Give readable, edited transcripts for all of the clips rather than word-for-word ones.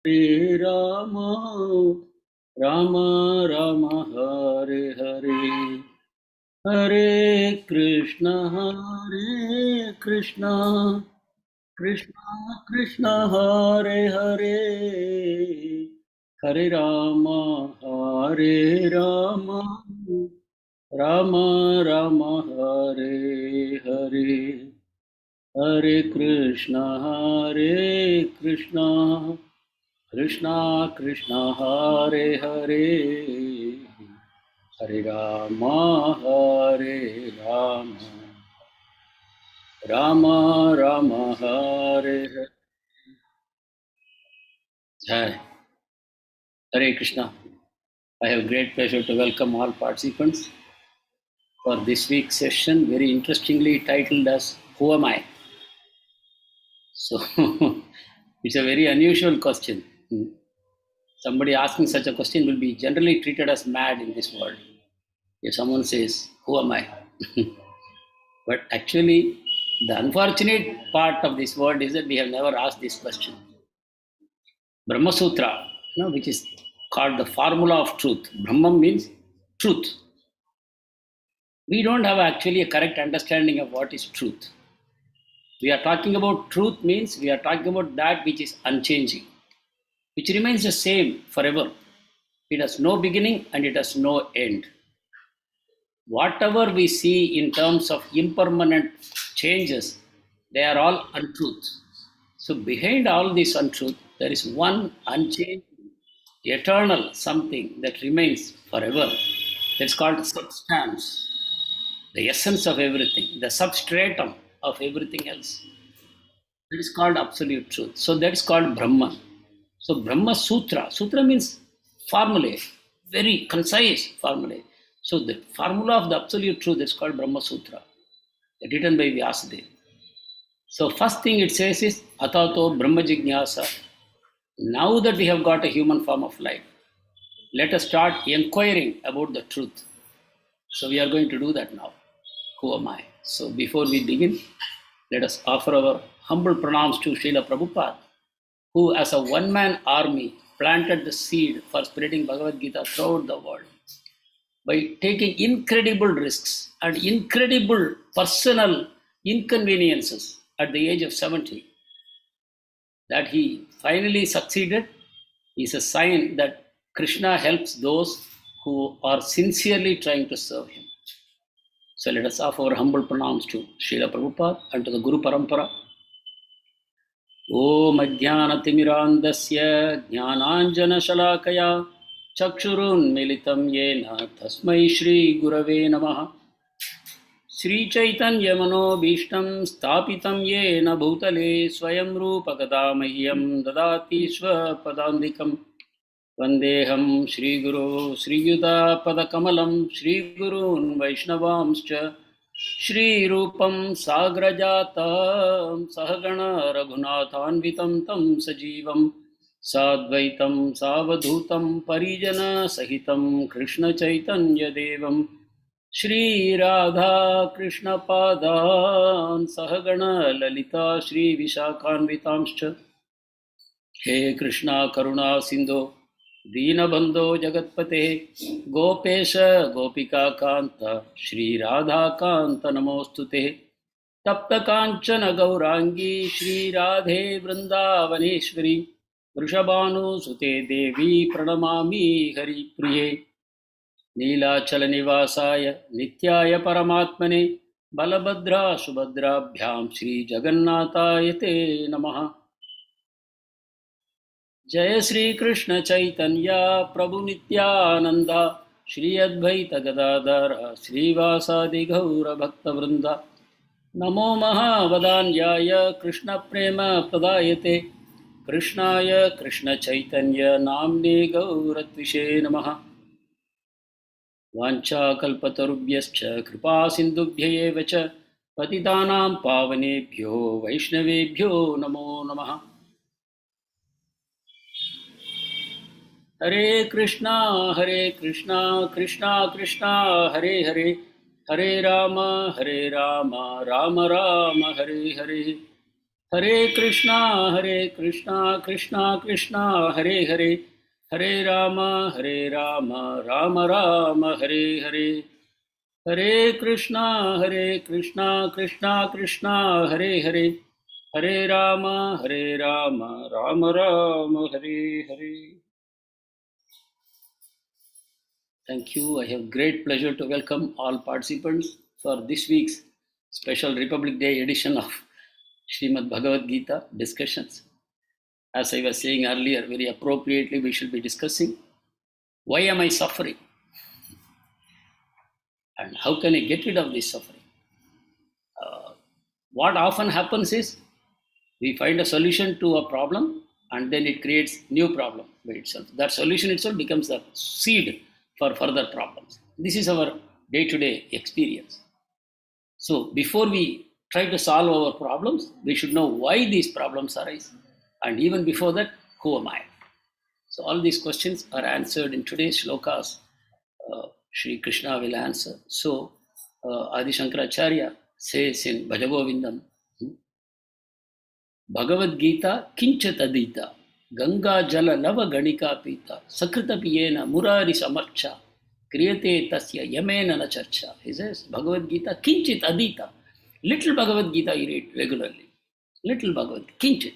Hare Rama, Rama Rama Hare Hare, Hare Krishna, Krishna Krishna Hare Hare, Hare Rama, Hare Rama, Rama Rama Hare Hare, Hare Krishna, Krishna Krishna Hare Hare, Hare Rama Hare Rama, Rama Rama Hare Hare. Jai. Hare Krishna. I have great pleasure to welcome all participants for this week's session, very interestingly titled as Who Am I? So it's a very unusual question. Somebody asking such a question will be generally treated as mad in this world. If someone says, Who am I? But actually, the unfortunate part of this world is that we have never asked this question. Brahma Sutra, which is called the formula of truth. Brahman means truth. We don't have actually a correct understanding of what is truth. We are talking about truth means we are talking about that which is unchanging, which remains the same forever. It has no beginning and it has no end. Whatever we see in terms of impermanent changes, they are all untruth. So behind all this untruth, there is one unchanged, eternal something that remains forever. That's called substance, the essence of everything, the substratum of everything else. That is called absolute truth. So that is called Brahman. So Brahma Sutra. Sutra means formulae, very concise formulae. So the formula of the absolute truth is called Brahma Sutra, written by Vyasadeva. So first thing it says is Atato Brahma Jignasa. Now that we have got a human form of life, let us start inquiring about the truth. So we are going to do that now. Who am I? So before we begin, let us offer our humble pranams to Srila Prabhupada, who as a one-man army planted the seed for spreading Bhagavad Gita throughout the world by taking incredible risks and incredible personal inconveniences at the age of 70. That he finally succeeded is a sign that Krishna helps those who are sincerely trying to serve him. So let us offer our humble pranams to Srila Prabhupada and to the Guru Parampara. Om Ajnanatimirandasya Jnananjana Chakshurun Militam Yena Tasmai Shri Gurave Namaha. Sri Chaitanya Manobhishtam Stapitam Yena Bhutale Swayam Rupa Kadamahyam Dadati Swapadandikam Vandeham Shri Guru Sri Yuda Padakamalam Shri Gurun Vaishnavamscha Shri Rupam Sagrajatam Sahagana Raghunathanvitam Tam Sajivam Sadvaitam Savadhutam Parijana Sahitam Krishna Chaitanya Devam Shri Radha Krishna Padan Sahagana Lalita Shri Vishakhanvitamscha He Krishna Karuna Sindhu Deenabandho Jagatpate Gopesha Gopika Kanta Shri Radha Kanta Namostute Tapta Kanchana Gaurangi Shri Radhe Vrindavaneshwari Vrishabhanu Sute Devi Pranamami Hari Priye Neelachala Nivasaya Nityaya Paramatmane Balabhadra Subhadrabhyam Shri Jagannataya Te Namaha. Jai Shri Krishna Chaitanya Prabhu Nityananda Shri Advaita Gadadhara Shri Vasadi Gaura Bhakta Vrinda Namo Mahavadanyaya Krishna Prema Pradayate Krishnaya Krishna Chaitanya Namne Gauratvishe Namaha. Vancha Kalpatarubhyascha Kripa Sindhubhya eva cha Patitanam Pavanebhyo Vaishnavebhyo Namo Namaha. Hare Krishna, Krishna Krishna, Hare Hare, Hare Rama, Rama Rama, Hare Hare. Hare Krishna, Krishna Krishna, Hare Hare, Hare Rama, Rama Rama, Hare Hare. Hare Krishna, Krishna Krishna, Hare Hare, Hare Rama, Rama Rama, Hare Hare. Thank you. I have great pleasure to welcome all participants for this week's special Republic Day edition of Srimad Bhagavad Gita discussions. As I was saying earlier, very appropriately, we should be discussing why am I suffering and how can I get rid of this suffering. What often happens is we find a solution to a problem and then it creates new problem by itself. That solution itself becomes the seed for further problems. This is our day-to-day experience. So before we try to solve our problems, we should know why these problems arise. And even before that, who am I? So all these questions are answered in today's shlokas. Sri Krishna will answer. So Adi Shankaracharya says in Bhajagovindam, Bhagavad Gita kinchatadita Ganga jala lava ganika pita sakrita piyena murari samarcha kriyate tasya yamena na charcha. He says Bhagavad Gita kinchit adita. Little Bhagavad Gita you read regularly. Little Bhagavad Gita. Kinchit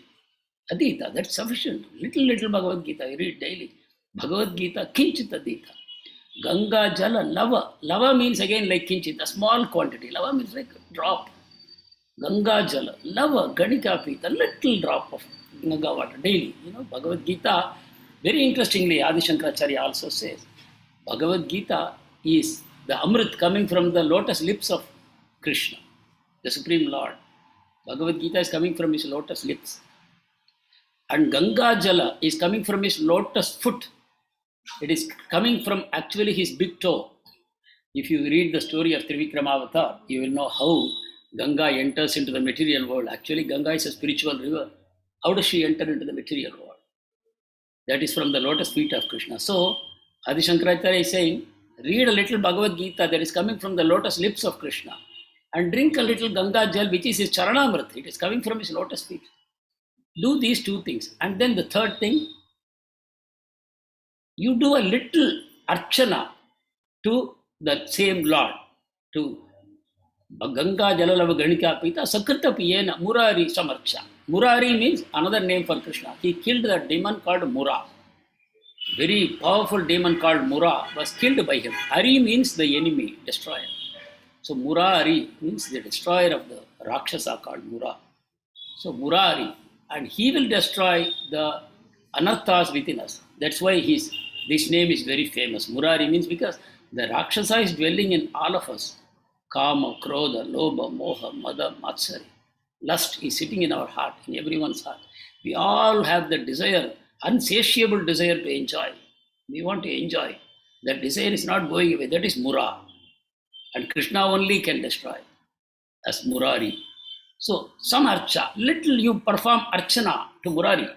adita. That's sufficient. Little Bhagavad Gita you read daily. Bhagavad Gita kinchit adita. Ganga jala lava. Lava means again like kinchit, a small quantity. Lava means like a drop. Ganga jala, lava, ganika pita, little drop of Ganga water daily. Bhagavad Gita, very interestingly, Adi Shankaracharya also says, Bhagavad Gita is the Amrit coming from the lotus lips of Krishna, the Supreme Lord. Bhagavad Gita is coming from his lotus lips. And Ganga jala is coming from his lotus foot. It is coming from actually his big toe. If you read the story of Trivikrama Avatar, you will know how Ganga enters into the material world. Actually, Ganga is a spiritual river. How does she enter into the material world? That is from the lotus feet of Krishna. So, Adi Shankaracharya is saying, read a little Bhagavad Gita that is coming from the lotus lips of Krishna and drink a little Ganga Jal, which is his Charanamrit. It is coming from his lotus feet. Do these two things. And then the third thing, you do a little archana to the same Lord, to Ganga Jalalava Ganika Pita, Sakrita Piyena, Murari Samarcha. Murari means another name for Krishna. He killed a demon called Mura. Very powerful demon called Mura was killed by him. Ari means the enemy, destroyer. So Murari means the destroyer of the Rakshasa called Mura. So Murari, and he will destroy the anarthas within us. That's why this name is very famous. Murari means because the Rakshasa is dwelling in all of us. Kama, Krodha, Lobha, Moha, Mada, Matsari. Lust is sitting in our heart, in everyone's heart. We all have the desire, insatiable desire to enjoy. We want to enjoy. That desire is not going away. That is Mura. And Krishna only can destroy. As Murari. So, some archa, little you perform archana to Murari.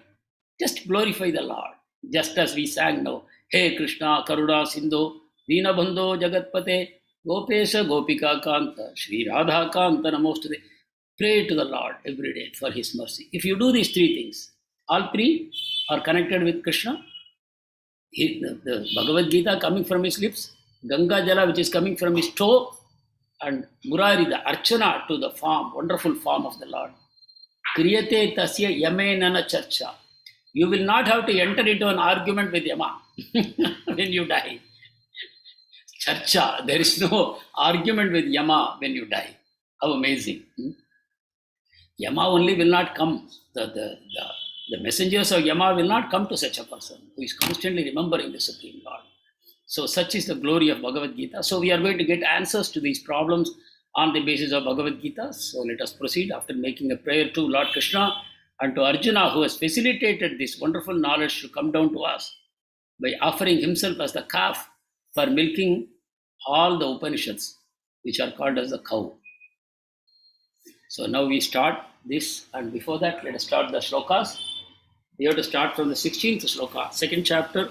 Just glorify the Lord. Just as we sang now. Hey Krishna, Karuna, Sindhu, Dina Bandho, Jagatpate, Gopesha, Gopika, Kanta, Shri Radha, Kanta, Namostude. Pray to the Lord every day for His mercy. If you do these three things, all three are connected with Krishna. The Bhagavad Gita coming from his lips, Ganga Jala which is coming from his toe, and Murari, the Archana to the form, wonderful form of the Lord. Kriyate tasya yame nana charcha. You will not have to enter into an argument with Yama when you die. Charcha, there is no argument with Yama when you die. How amazing. Yama only will not come. The messengers of Yama will not come to such a person who is constantly remembering the Supreme Lord. So such is the glory of Bhagavad Gita. So we are going to get answers to these problems on the basis of Bhagavad Gita. So let us proceed after making a prayer to Lord Krishna and to Arjuna, who has facilitated this wonderful knowledge to come down to us by offering himself as the calf for milking all the Upanishads, which are called as the cow. So now we start this, and before that, let us start the shlokas. We have to start from the 16th shloka, second chapter.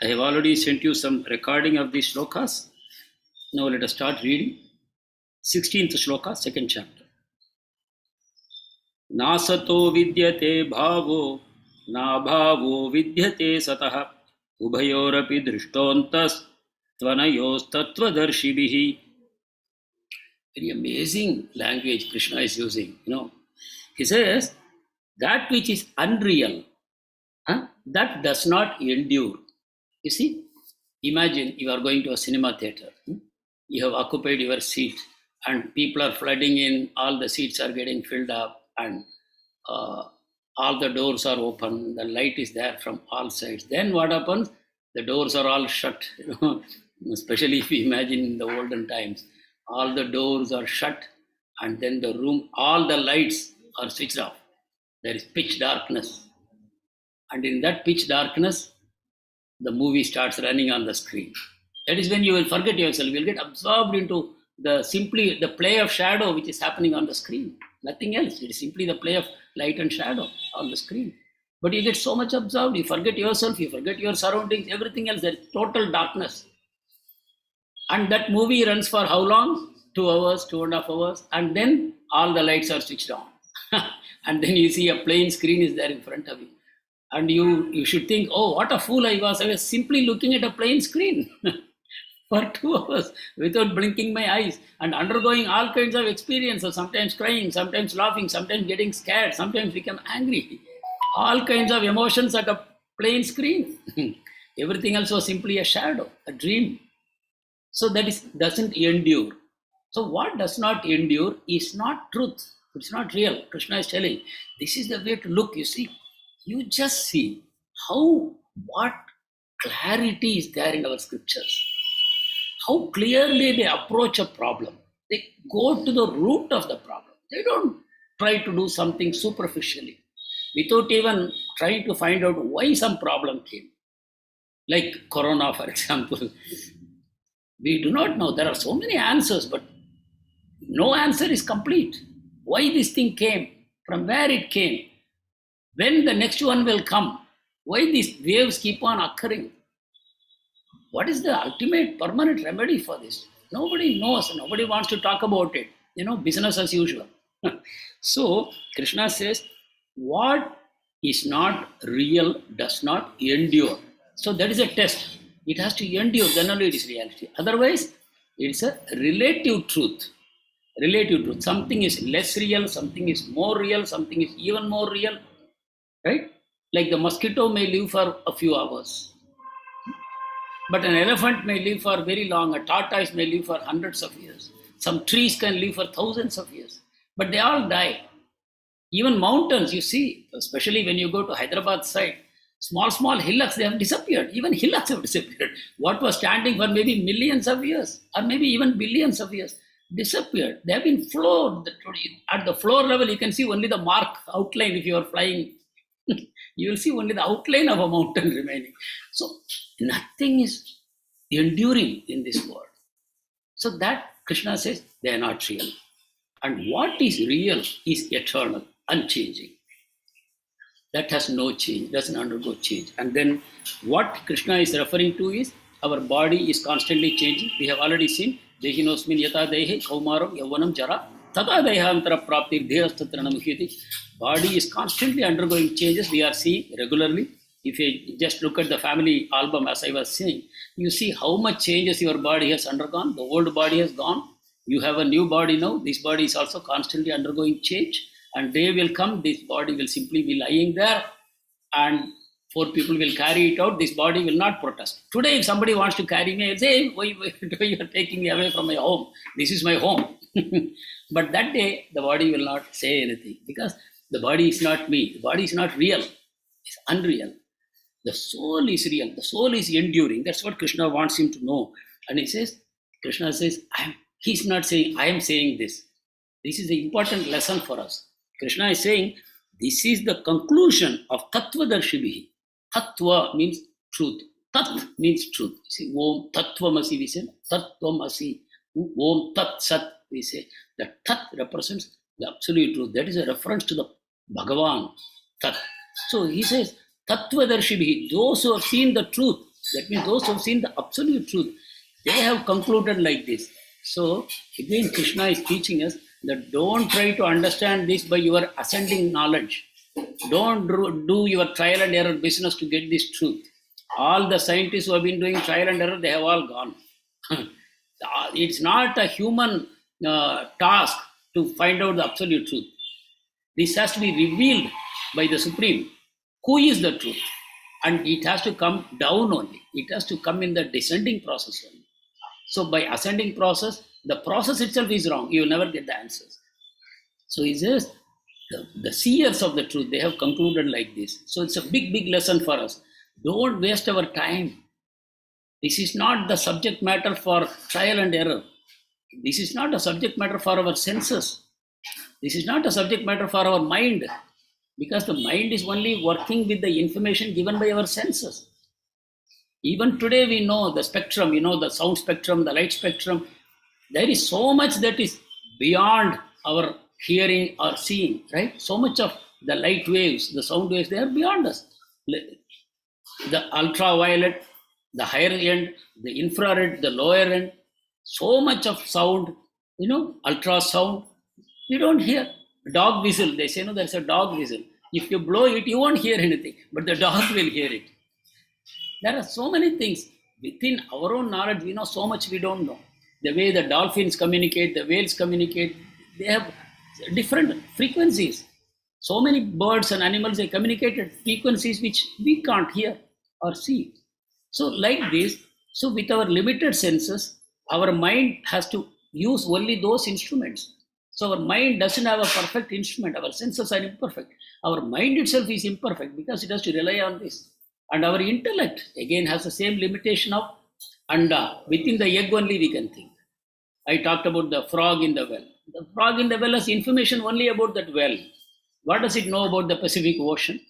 I have already sent you some recording of these shlokas. Now let us start reading. 16th shloka, second chapter. नासतो विद्यते भावो नाभावो विद्यते सतः उभयोरपि दृष्टोऽन्तस्त्वनयोस्तत्त्वदर्शिभिः. Very amazing language Krishna is using. He says that which is unreal, that does not endure. You see, imagine you are going to a cinema theater. You have occupied your seat and people are flooding in, all the seats are getting filled up, and all the doors are open, the light is there from all sides. Then what happens? The doors are all shut, especially if you imagine in the olden times, all the doors are shut, and then the room, all the lights are switched off. There is pitch darkness, and in that pitch darkness the movie starts running on the screen. That is when you will forget yourself. You will get absorbed into the play of shadow which is happening on the screen. Nothing else. It is simply the play of light and shadow on the screen. But you get so much absorbed, you forget yourself, you forget your surroundings, everything else. There is total darkness. And that movie runs for how long? 2 hours, 2.5 hours. And then all the lights are switched on. And then you see a plain screen is there in front of you. And you should think, oh, what a fool I was. I was simply looking at a plain screen for 2 hours without blinking my eyes and undergoing all kinds of experiences, sometimes crying, sometimes laughing, sometimes getting scared, sometimes become angry. All kinds of emotions at a plain screen. Everything else was simply a shadow, a dream. So that doesn't endure. So what does not endure is not truth. It's not real. Krishna is telling, this is the way to look, you see. You just see what clarity is there in our scriptures. How clearly they approach a problem. They go to the root of the problem. They don't try to do something superficially without even trying to find out why some problem came. Like Corona, for example. We do not know. There are so many answers, but no answer is complete. Why this thing came, from where it came, when the next one will come, why these waves keep on occurring. What is the ultimate permanent remedy for this? Nobody knows. Nobody wants to talk about it. Business as usual. So Krishna says, what is not real does not endure. So that is a test. It has to endure, then only it is reality. Otherwise, it's a relative truth. Relative truth. Something is less real, something is more real, something is even more real. Right? Like the mosquito may live for a few hours. But an elephant may live for very long. A tortoise may live for hundreds of years. Some trees can live for thousands of years. But they all die. Even mountains, you see, especially when you go to Hyderabad side, small hillocks, they have disappeared. Even hillocks have disappeared. What was standing for maybe millions of years, or maybe even billions of years, disappeared. They have been floored. At the floor level, you can see only the mark outline if you are flying. You will see only the outline of a mountain remaining. So nothing is enduring in this world. So that Krishna says they are not real. And what is real is eternal, unchanging. That has no change, doesn't undergo change. And then what Krishna is referring to is our body is constantly changing. We have already seen Dehinosmin yata dehe kaumaram yavanam jara tata dehantara praptir dehastatra muhyati. Body is constantly undergoing changes. We are seeing regularly. If you just look at the family album, as I was saying, you see how much changes your body has undergone. The old body has gone. You have a new body now. This body is also constantly undergoing change. And day will come, this body will simply be lying there, and 4 people will carry it out. This body will not protest. Today, if somebody wants to carry me, I'll say, hey, why you are taking me away from my home? This is my home. But that day, the body will not say anything, because the body is not me. The body is not real. It's unreal. The soul is real. The soul is enduring. That's what Krishna wants him to know. And Krishna says, he's not saying, I am saying this. This is the important lesson for us. Krishna is saying, this is the conclusion of Tattva-darshibhihi. Tattva means truth. Tat means truth. You see, Om Tattvamasi, we say. Tattvam-asi. Om Tat Sat, we say. The Tat represents the absolute truth. That is a reference to the Bhagavan. Tat. So he says, Tattva-darshibhihi. Those who have seen the truth, that means those who have seen the absolute truth, they have concluded like this. So again, Krishna is teaching us that don't try to understand this by your ascending knowledge. Don't do your trial and error business to get this truth. All the scientists who have been doing trial and error, they have all gone. It's not a human task to find out the absolute truth. This has to be revealed by the Supreme. Who is the truth? And it has to come down only. It has to come in the descending process only. So by ascending process, the process itself is wrong. You will never get the answers. So he says, the seers of the truth, they have concluded like this. So it's a big, big lesson for us. Don't waste our time. This is not the subject matter for trial and error. This is not a subject matter for our senses. This is not a subject matter for our mind. Because the mind is only working with the information given by our senses. Even today we know the spectrum, the sound spectrum, the light spectrum. There is so much that is beyond our hearing or seeing, right? So much of the light waves, the sound waves, they are beyond us. The ultraviolet, the higher end, the infrared, the lower end, so much of sound, ultrasound, we don't hear. Dog whistle, they say, there's a dog whistle. If you blow it, you won't hear anything, but the dog will hear it. There are so many things. Within our own knowledge, we know so much we don't know. The way the dolphins communicate, the whales communicate, they have different frequencies. So many birds and animals, they communicate at frequencies which we can't hear or see. So like this, so with our limited senses, our mind has to use only those instruments. So our mind doesn't have a perfect instrument. Our senses are imperfect. Our mind itself is imperfect because it has to rely on this. And our intellect, again, has the same limitation of anda. Within the egg only we can think. I talked about the frog in the well. The frog in the well has information only about that well. What does it know about the Pacific Ocean?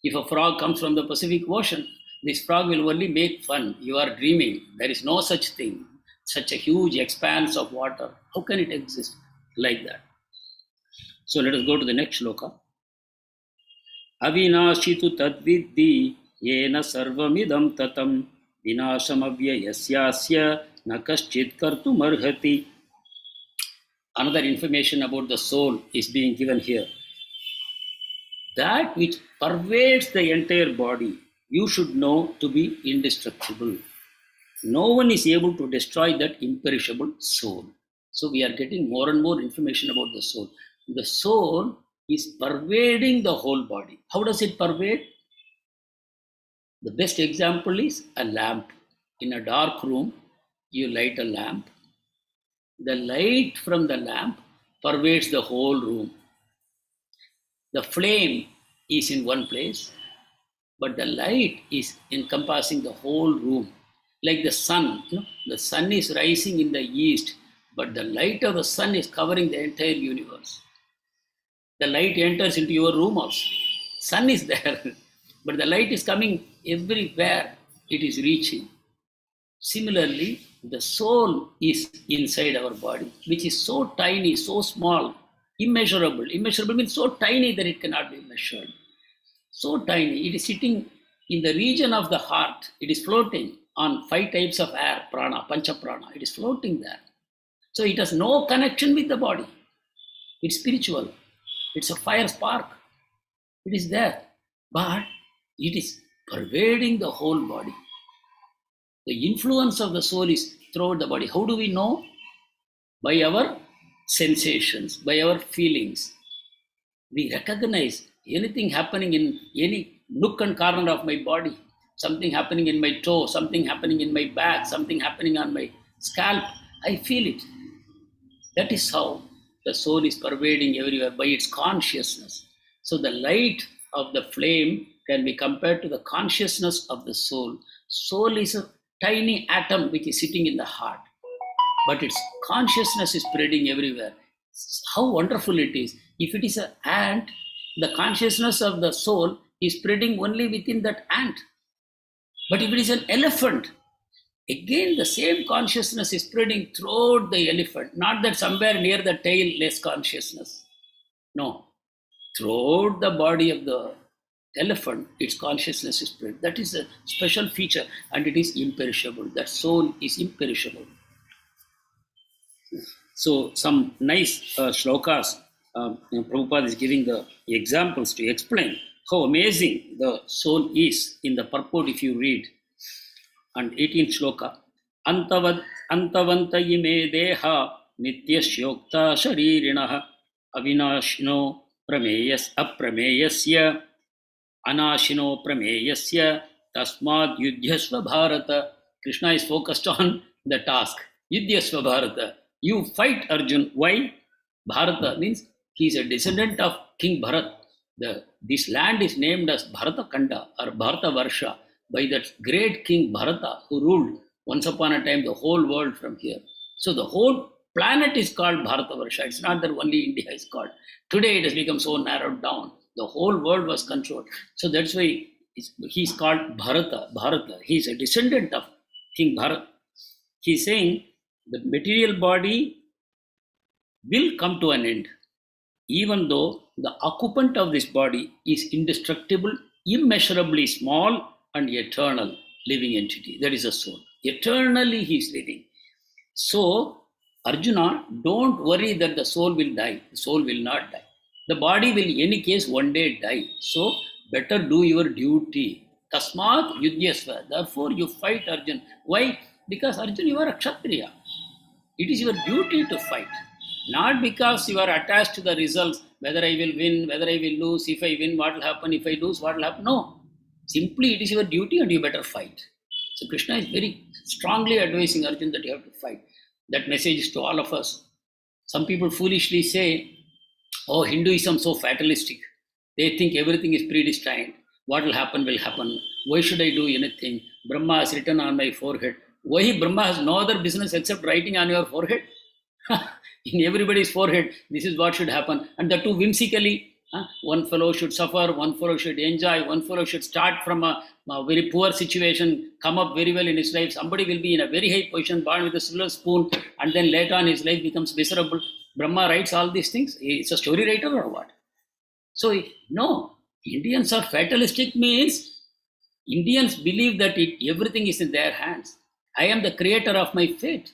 If a frog comes from the Pacific Ocean, this frog will only make fun. You are dreaming. There is no such thing. Such a huge expanse of water. How can it exist like that? So let us go to the next shloka. Avinashitu tadviddi yena sarvamidam tatam vinasamavyayasya na kaschit kartum arhati. Another information about the soul is being given here. That which pervades the entire body, you should know to be indestructible. No one is able to destroy that imperishable soul. So we are getting more and more information about the soul. The soul is pervading the whole body. How does it pervade? The best example is a lamp. In a dark room, you light a lamp. The light from the lamp pervades the whole room. The flame is in one place, but the light is encompassing the whole room. Like the sun, the sun is rising in the east, but the light of the sun is covering the entire universe. The light enters into your room also. Sun is there, but the light is coming everywhere it is reaching. Similarly, the soul is inside our body, which is so tiny, so small, immeasurable. Immeasurable means so tiny that it cannot be measured. So tiny, it is sitting in the region of the heart. It is floating on 5 types of air, prana, pancha prana. It is floating there. So it has no connection with the body. It's spiritual. It's a fire spark. It is there. But it is pervading the whole body. The influence of the soul is throughout the body. How do we know? By our sensations, by our feelings. We recognize anything happening in any nook and corner of my body. Something happening in my toe, something happening in my back, something happening on my scalp. I feel it. That is how the soul is pervading everywhere by its consciousness. So the light of the flame can be compared to the consciousness of the soul. Soul is a tiny atom which is sitting in the heart, but its consciousness is spreading everywhere. How wonderful it is. If it is an ant, the consciousness of the soul is spreading only within that ant. But if it is an elephant, again the same consciousness is spreading throughout the elephant. Not that somewhere near the tail less consciousness. No. Throughout the body of the elephant, its consciousness is spread. That is a special feature, and it is imperishable. That soul is imperishable. So some nice shlokas, Prabhupada is giving the examples to explain how amazing the soul is in the purport if you read. And 18th shloka. Antavanta ime deha nityashyokta sharirinaha avinashino aprameyasya anashino prameyasya tasmad yudhyasva bharata. Krishna is focused on the task. Yudhyasva bharata. You fight Arjun. Why? Bharata means he is a descendant of King Bharat. This land is named as Bharata Kanda or Bharata Varsha by that great King Bharata who ruled once upon a time the whole world from here. So the whole planet is called Bharata Varsha. It's not that only India is called. Today it has become so narrowed down. The whole world was controlled. So that's why he's called Bharata. Bharata. He's a descendant of King Bharat. He's saying the material body will come to an end, even though the occupant of this body is indestructible, immeasurably small, and eternal living entity. That is a soul. Eternally he is living. So, Arjuna, don't worry that the soul will die. The soul will not die. The body will, in any case, one day die. So, better do your duty. Tasmat yudhyasva. Therefore, you fight Arjuna. Why? Because Arjuna, you are a Kshatriya. It is your duty to fight. Not because you are attached to the results, whether I will win, whether I will lose, if I win, what will happen, if I lose, what will happen. No. Simply, it is your duty and you better fight. So, Krishna is very strongly advising Arjuna that you have to fight. That message is to all of us. Some people foolishly say, oh, Hinduism so fatalistic. They think everything is predestined. What will happen will happen. Why should I do anything? Brahma has written on my forehead. Why Brahma has no other business except writing on your forehead? In everybody's forehead, this is what should happen. And the two whimsically, one fellow should suffer, one fellow should enjoy, one fellow should start from a very poor situation, come up very well in his life. Somebody will be in a very high position, born with a silver spoon, and then later on his life becomes miserable. Brahma writes all these things. He's a story writer or what? So, no, Indians are fatalistic means Indians believe that everything is in their hands. I am the creator of my fate.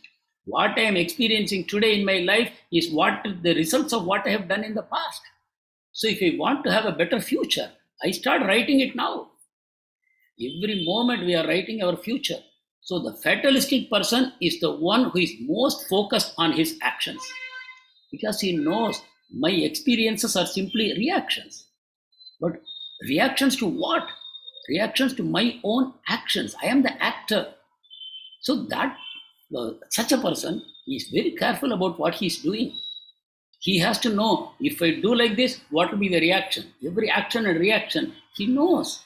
What I am experiencing today in my life is what the results of what I have done in the past. So if I want to have a better future, I start writing it now. Every moment we are writing our future. So the fatalistic person is the one who is most focused on his actions. Because he knows my experiences are simply reactions. But reactions to what? Reactions to my own actions. I am the actor. So that such a person is very careful about what he is doing. He has to know, if I do like this, what will be the reaction? Every action and reaction, he knows.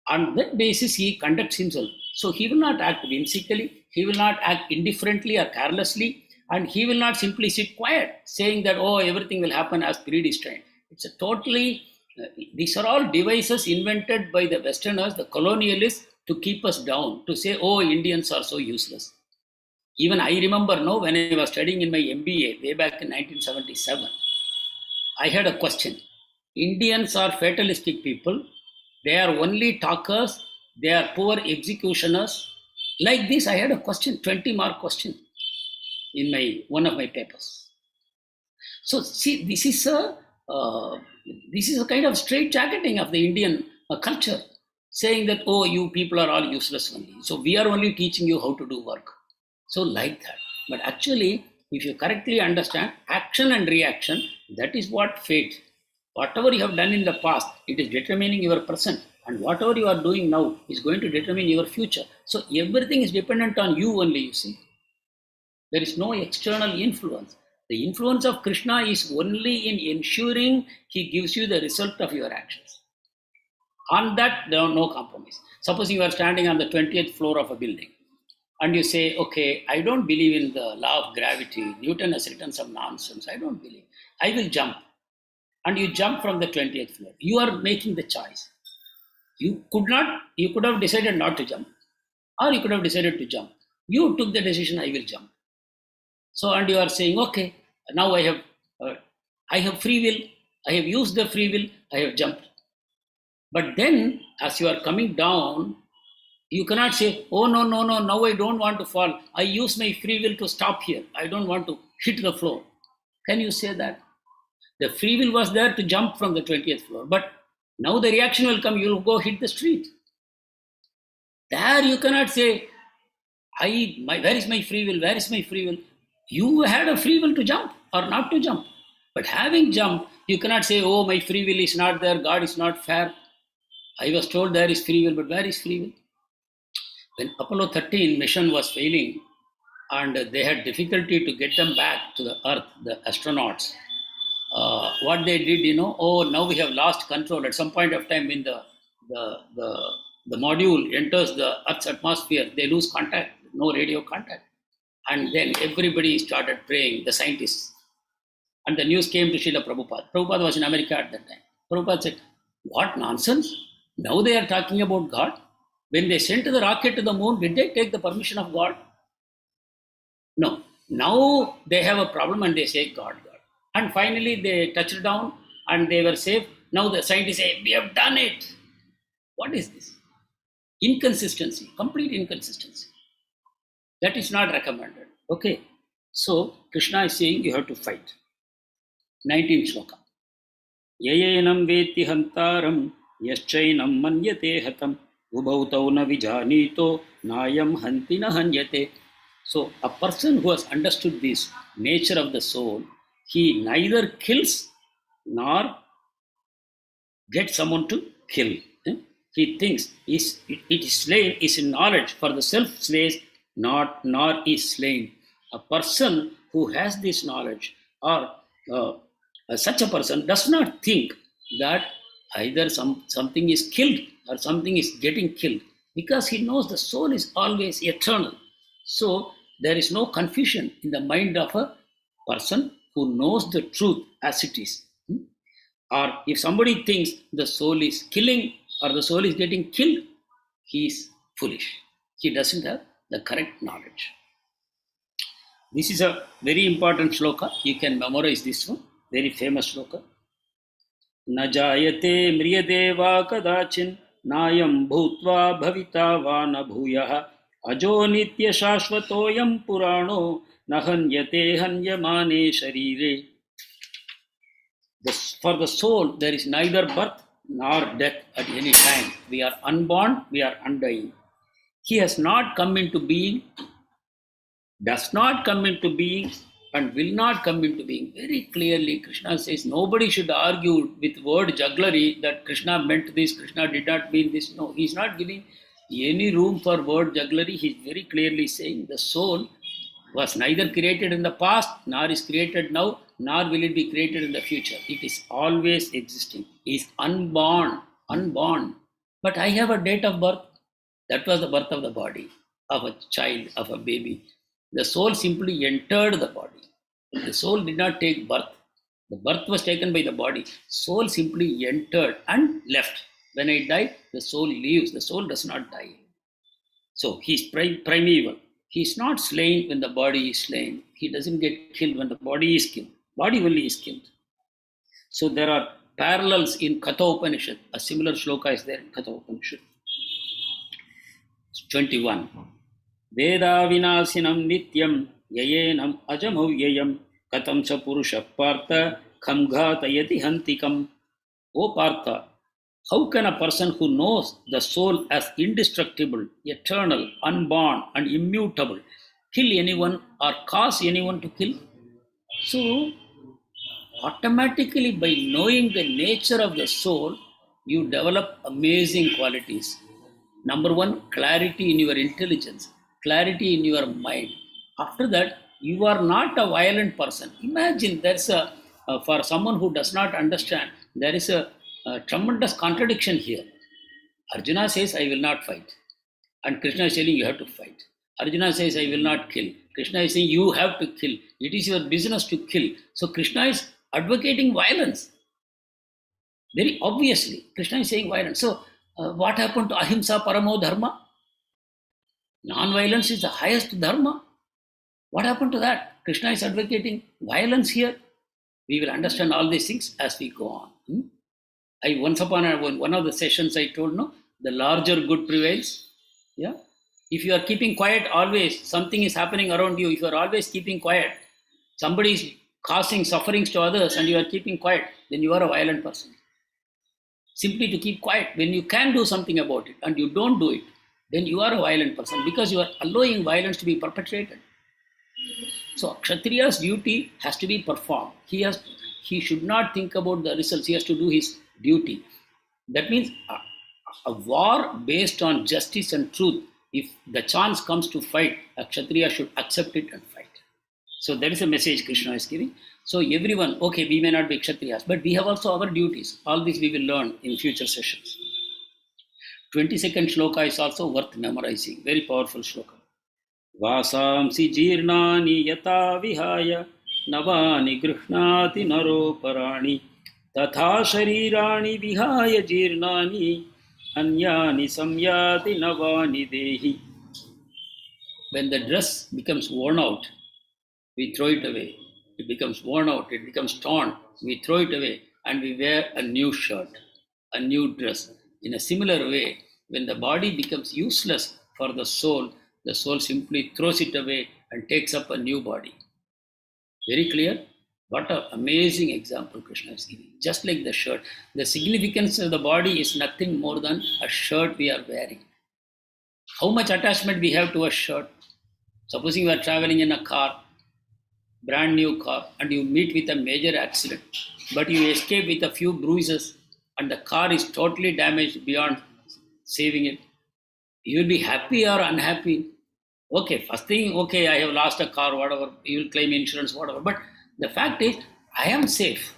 On that basis, he conducts himself. So he will not act whimsically, he will not act indifferently or carelessly, and he will not simply sit quiet, saying that, oh, everything will happen as predestined. It's a totally, these are all devices invented by the Westerners, the colonialists, to keep us down, to say, oh, Indians are so useless. Even I remember, when I was studying in my MBA way back in 1977, I had a question. Indians are fatalistic people. They are only talkers. They are poor executioners. Like this, I had a question, 20-mark question in one of my papers. So see, this is a kind of straitjacketing of the Indian culture, saying that, oh, you people are all useless only. So we are only teaching you how to do work. So like that. But actually, if you correctly understand action and reaction, that is what fate. Whatever you have done in the past, it is determining your present. And whatever you are doing now is going to determine your future. So everything is dependent on you only, you see. There is no external influence. The influence of Krishna is only in ensuring he gives you the result of your actions. On that, there are no compromise. Suppose you are standing on the 20th floor of a building. And you say, okay, I don't believe in the law of gravity. Newton has written some nonsense. I don't believe. I will jump. And you jump from the 20th floor. You are making the choice. You could have decided not to jump. Or you could have decided to jump. You took the decision, I will jump. So, and you are saying, okay, now I have free will. I have used the free will. I have jumped. But then, as you are coming down, you cannot say, oh, no, now I don't want to fall. I use my free will to stop here. I don't want to hit the floor. Can you say that? The free will was there to jump from the 20th floor, but now the reaction will come, you will go hit the street. There you cannot say, where is my free will? Where is my free will? You had a free will to jump or not to jump. But having jumped, you cannot say, oh, my free will is not there, God is not fair. I was told there is free will, but where is free will? When Apollo 13 mission was failing and they had difficulty to get them back to the Earth, the astronauts, what they did, now we have lost control. At some point of time, when the module enters the Earth's atmosphere, they lose contact, no radio contact. And then everybody started praying, the scientists. And the news came to Srila Prabhupada. Prabhupada was in America at that time. Prabhupada said, what nonsense? Now they are talking about God. When they sent the rocket to the moon, did they take the permission of God? No. Now they have a problem and they say, God. And finally they touched down and they were safe. Now the scientists say, we have done it. What is this? Inconsistency, complete inconsistency. That is not recommended. Okay. So Krishna is saying you have to fight. 19th shloka. Yayenam veti hantaram yaschainam manyate hatam ubhautau na vijanito nayam hantina hanyate. So a person who has understood this nature of the soul, he neither kills nor gets someone to kill. He thinks it is slain is in knowledge, for the self slays not, nor is slain. A person who has this knowledge or such a person does not think that either something is killed or something is getting killed, because he knows the soul is always eternal. So there is no confusion in the mind of a person who knows the truth as it is. Or if somebody thinks the soul is killing or the soul is getting killed, he is foolish. He doesn't have the correct knowledge. This is a very important shloka. You can memorize this one. Very famous shloka. Na jayate mriyate va kadachin nayam bhutva bhavita va na bhuyah ajo nitya shashvatoyam purano nahanyate hanyamane sharire. For the soul, there is neither birth nor death at any time. We are unborn, we are undying. He has not come into being, does not come into being, and will not come into being. Very clearly, Krishna says nobody should argue with word jugglery that Krishna meant this, Krishna did not mean this. No, he is not giving any room for word jugglery. He is very clearly saying the soul was neither created in the past, nor is created now, nor will it be created in the future. It is always existing. It is unborn. But I have a date of birth. That was the birth of the body, of a child, of a baby. The soul simply entered the body. The soul did not take birth. The birth was taken by the body. Soul simply entered and left. When I die, the soul leaves. The soul does not die. So he is primeval. He is not slain when the body is slain. He doesn't get killed when the body is killed. Body only is killed. So there are parallels in Katha Upanishad. A similar shloka is there in Katha Upanishad. 21. Veda vinasinam nityam yayenam ajamavyayam katam sa purusha partha khamghatayati hantikam. O Partha, how can a person who knows the soul as indestructible, eternal, unborn, and immutable kill anyone or cause anyone to kill? So, automatically by knowing the nature of the soul, you develop amazing qualities. Number one, clarity in your intelligence, clarity in your mind. After that, you are not a violent person. Imagine there's for someone who does not understand, there is a tremendous contradiction here. Arjuna says, I will not fight. And Krishna is telling you have to fight. Arjuna says, I will not kill. Krishna is saying, you have to kill. It is your business to kill. So Krishna is advocating violence. Very obviously, Krishna is saying violence. So what happened to ahimsa paramo dharma? Non-violence is the highest dharma. What happened to that? Krishna is advocating violence here. We will understand all these things as we go on. Once upon one of the sessions I told, no, the larger good prevails. Yeah. If you are keeping quiet always, something is happening around you. If you are always keeping quiet, Somebody is causing sufferings to others and you are keeping quiet, then you are a violent person. Simply to keep quiet, when you can do something about it and you don't do it, then you are a violent person because you are allowing violence to be perpetrated. So Kshatriya's duty has to be performed. He should not think about the results. He has to do his duty. That means a war based on justice and truth. If the chance comes to fight, a Kshatriya should accept it and fight. So that is the message Krishna is giving. So everyone, okay, we may not be Kshatriyas, but we have also our duties. All this we will learn in future sessions. 22nd shloka is also worth memorizing. Very powerful shloka. Vasamsi jirnani yata vihaya navani grihnati naro parani tatha sharirani vihaya jirnani anyani samyati navani dehi. When the dress becomes worn out, we throw it away. It becomes worn out, it becomes torn, we throw it away and we wear a new shirt, a new dress. In a similar way, when the body becomes useless for the soul simply throws it away and takes up a new body. Very clear? What an amazing example Krishna is giving. Just like the shirt, the significance of the body is nothing more than a shirt we are wearing. How much attachment we have to a shirt? Supposing you are traveling in a car, brand new car, and you meet with a major accident, but you escape with a few bruises and the car is totally damaged beyond saving it. You will be happy or unhappy? Okay, first thing, okay, I have lost a car, whatever, you will claim insurance, whatever. But the fact is, I am safe.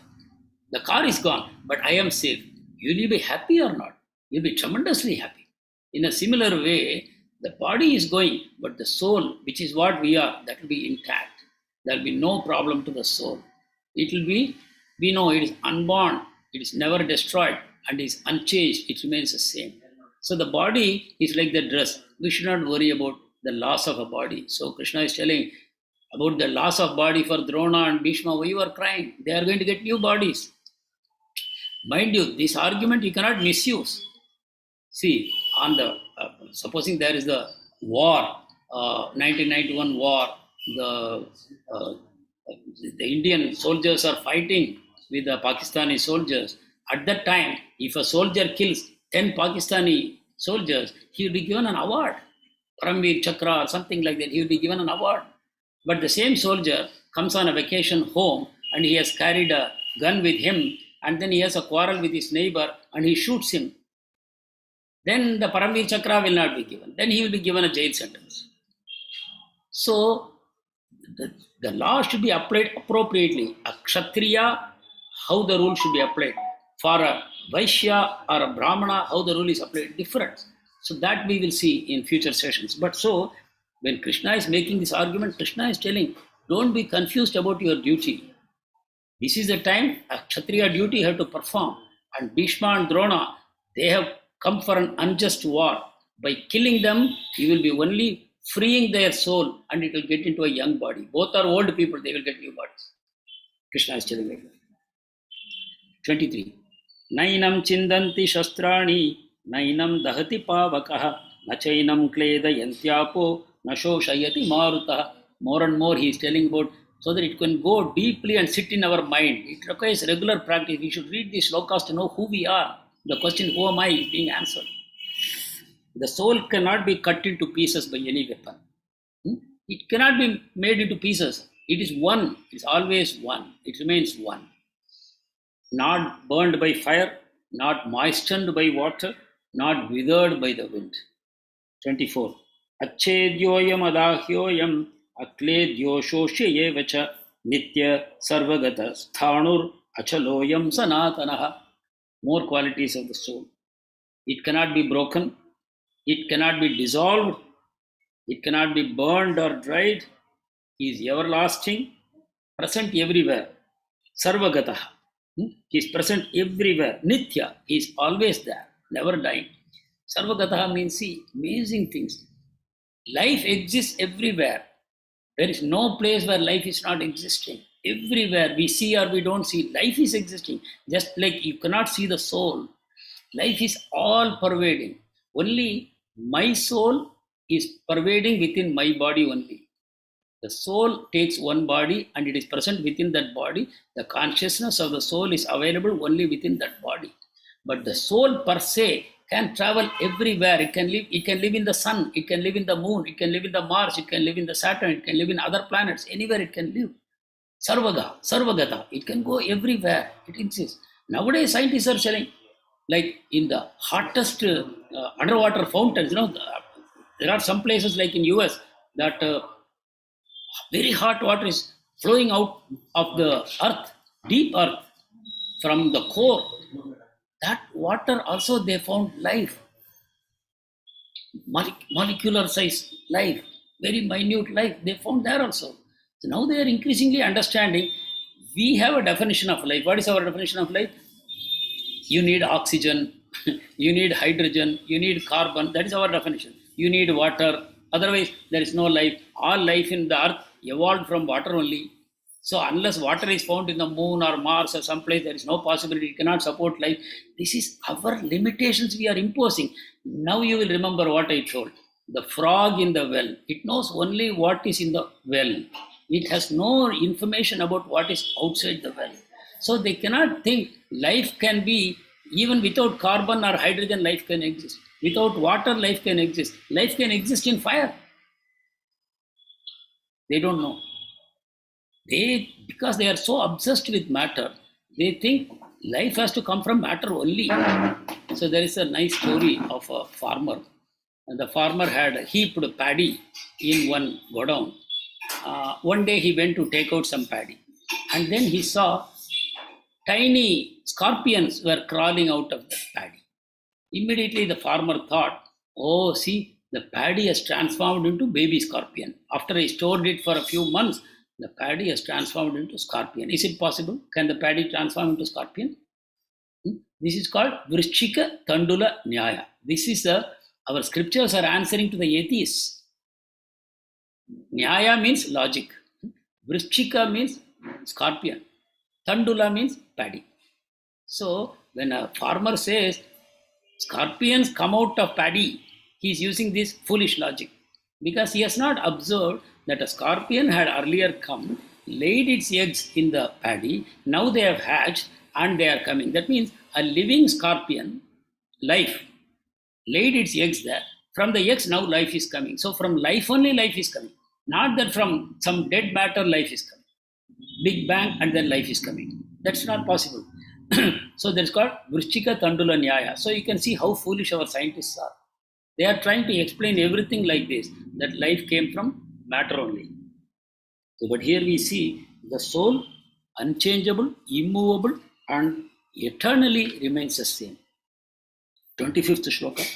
The car is gone, but I am safe. Will you be happy or not? You'll be tremendously happy. In a similar way, the body is going, but the soul, which is what we are, that will be intact. There will be no problem to the soul. It will be, we know it is unborn, it is never destroyed, and is unchanged, it remains the same. So the body is like the dress. We should not worry about the loss of a body. So Krishna is telling about the loss of body for Drona and Bhishma. Why you are crying? They are going to get new bodies. Mind you, this argument you cannot misuse. See, on the supposing there is the war, 1991 war, the Indian soldiers are fighting with the Pakistani soldiers. At that time, if a soldier kills 10 Pakistani soldiers, he will be given an award, Paramveer Chakra or something like that. He will be given an award. But the same soldier comes on a vacation home and he has carried a gun with him, and then he has a quarrel with his neighbor and he shoots him. Then the Paramveer Chakra will not be given. Then he will be given a jail sentence. So the law should be applied appropriately. A Kshatriya, how the rule should be applied. For a Vaishya or a Brahmana, how the rule is applied, different. So that we will see in future sessions. But so, when Krishna is making this argument, Krishna is telling, don't be confused about your duty. This is the time a Kshatriya duty you have to perform. And Bhishma and Drona, they have come for an unjust war. By killing them, you will be only freeing their soul and it will get into a young body. Both are old people, they will get new bodies. Krishna is telling like that. 23. Nainam chindanti shastrani, nainam dahati pavakaha, nachainam kledayantyapo, nashoshayati marutaha. More and more he is telling about, so that it can go deeply and sit in our mind. It requires regular practice. We should read these slokas to know who we are. The question, who am I, is being answered. The soul cannot be cut into pieces by any weapon. It cannot be made into pieces. It is one. It is always one. It remains one. Not burned by fire, not moistened by water, not withered by the wind. 24. Achedyoyam adahyoyam akledyo shoshayevacha nitya sarvagata sthanur achaloyam sanatanaha. More qualities of the soul. It cannot be broken. It cannot be dissolved. It cannot be burned or dried. He is everlasting, present everywhere. Sarvagataha. He is present everywhere. Nitya. He is always there, never dying. Sarvagataha means, see, amazing things. Life exists everywhere. There is no place where life is not existing. Everywhere we see or we don't see, life is existing. Just like you cannot see the soul. Life is all pervading. Only my soul is pervading within my body only. The soul takes one body and it is present within that body. The consciousness of the soul is available only within that body. But the soul per se can travel everywhere. It can live in the sun, it can live in the moon, it can live in the Mars, it can live in the Saturn, it can live in other planets, anywhere it can live. Sarvagata, it can go everywhere. It exists. Nowadays, scientists are saying, like in the hottest underwater fountains, there are some places like in US that very hot water is flowing out of the earth, deep earth, from the core. That water also they found life, molecular size life, very minute life. They found there also. So now they are increasingly understanding. We have a definition of life. What is our definition of life? You need oxygen, you need hydrogen, you need carbon. That is our definition. You need water. Otherwise, there is no life. All life in the earth evolved from water only. So unless water is found in the moon or Mars or someplace, there is no possibility. It cannot support life. This is our limitations we are imposing. Now you will remember what I told. The frog in the well, it knows only what is in the well. It has no information about what is outside the well. So they cannot think life can be, even without carbon or hydrogen, life can exist. Without water, life can exist. Life can exist in fire. They don't know. Because they are so obsessed with matter, they think life has to come from matter only. So there is a nice story of a farmer. And the farmer had heaped paddy in one godown. One day he went to take out some paddy. And then he saw tiny scorpions were crawling out of the paddy. Immediately the farmer thought, oh, see, the paddy has transformed into baby scorpion. After I stored it for a few months, the paddy has transformed into scorpion. Is it possible? Can the paddy transform into scorpion? This is called Vrishchika Tandula Nyaya. This is our scriptures are answering to the atheists. Nyaya means logic. Vrishchika means scorpion. Tandula means paddy. So when a farmer says scorpions come out of paddy, he is using this foolish logic because he has not observed that a scorpion had earlier come, laid its eggs in the paddy, now they have hatched and they are coming. That means a living scorpion, life, laid its eggs there. From the eggs, now life is coming. So from life only, life is coming. Not that from some dead matter, life is coming. Big bang and then life is coming. That's not possible. So that's called Vrishchika Tandula Nyaya. So you can see how foolish our scientists are. They are trying to explain everything like this, that life came from matter only. So, but here we see the soul, unchangeable, immovable, and eternally remains the same. 25th shloka.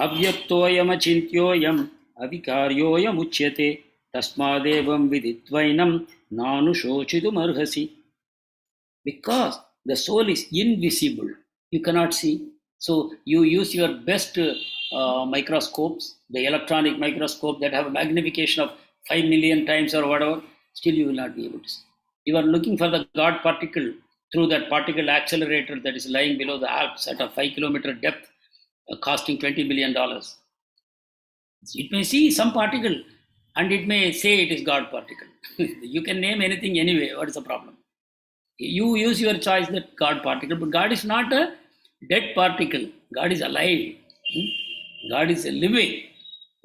Avyaktoyam achintyoyam avikaryoyam uchyate tasmadevam viditvainam nanushochitum arhasi. Because the soul is invisible, you cannot see. So you use your best microscopes, the electronic microscope that have a magnification of 5 million times or whatever, still you will not be able to see. You are looking for the God particle through that particle accelerator that is lying below the Alps at a 5-kilometer depth, costing $20 million. It may see some particle and it may say it is God particle. You can name anything anyway. What is the problem? You use your choice that God particle, but God is not a dead particle. God is alive. God is living.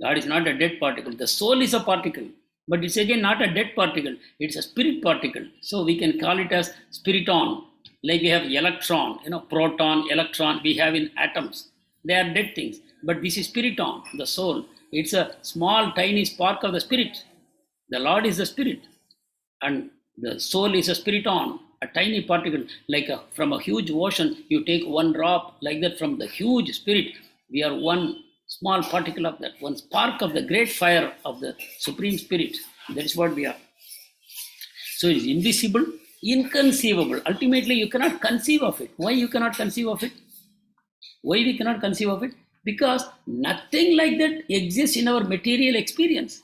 God is not a dead particle. The soul is a particle, but it's again not a dead particle. It's a spirit particle. So we can call it as spiriton. Like we have electron, proton, electron, we have in atoms. They are dead things. But this is spiriton, the soul. It's a small, tiny spark of the spirit. The Lord is the spirit. And the soul is a spiriton, a tiny particle. Like from a huge ocean, you take one drop, like that from the huge spirit. We are one small particle of that, one spark of the great fire of the Supreme Spirit. That is what we are. So it is invisible, inconceivable. Ultimately, you cannot conceive of it. Why you cannot conceive of it? Why we cannot conceive of it? Because nothing like that exists in our material experience.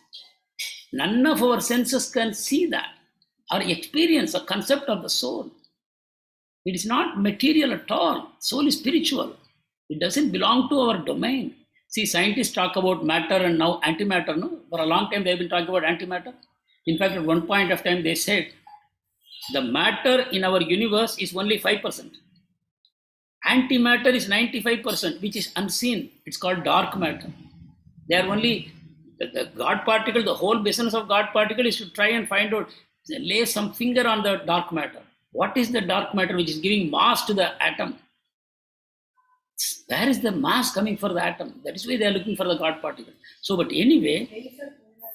None of our senses can see that or experience a concept of the soul. It is not material at all. Soul is spiritual. It doesn't belong to our domain. See, scientists talk about matter and now antimatter. No? For a long time they have been talking about antimatter. In fact, at one point of time, they said the matter in our universe is only 5%. Antimatter is 95%, which is unseen. It's called dark matter. They are only the God particle, the whole business of God particle is to try and find out, lay some finger on the dark matter. What is the dark matter which is giving mass to the atom? Where is the mass coming for the atom? That is why they are looking for the God particle. So, but anyway,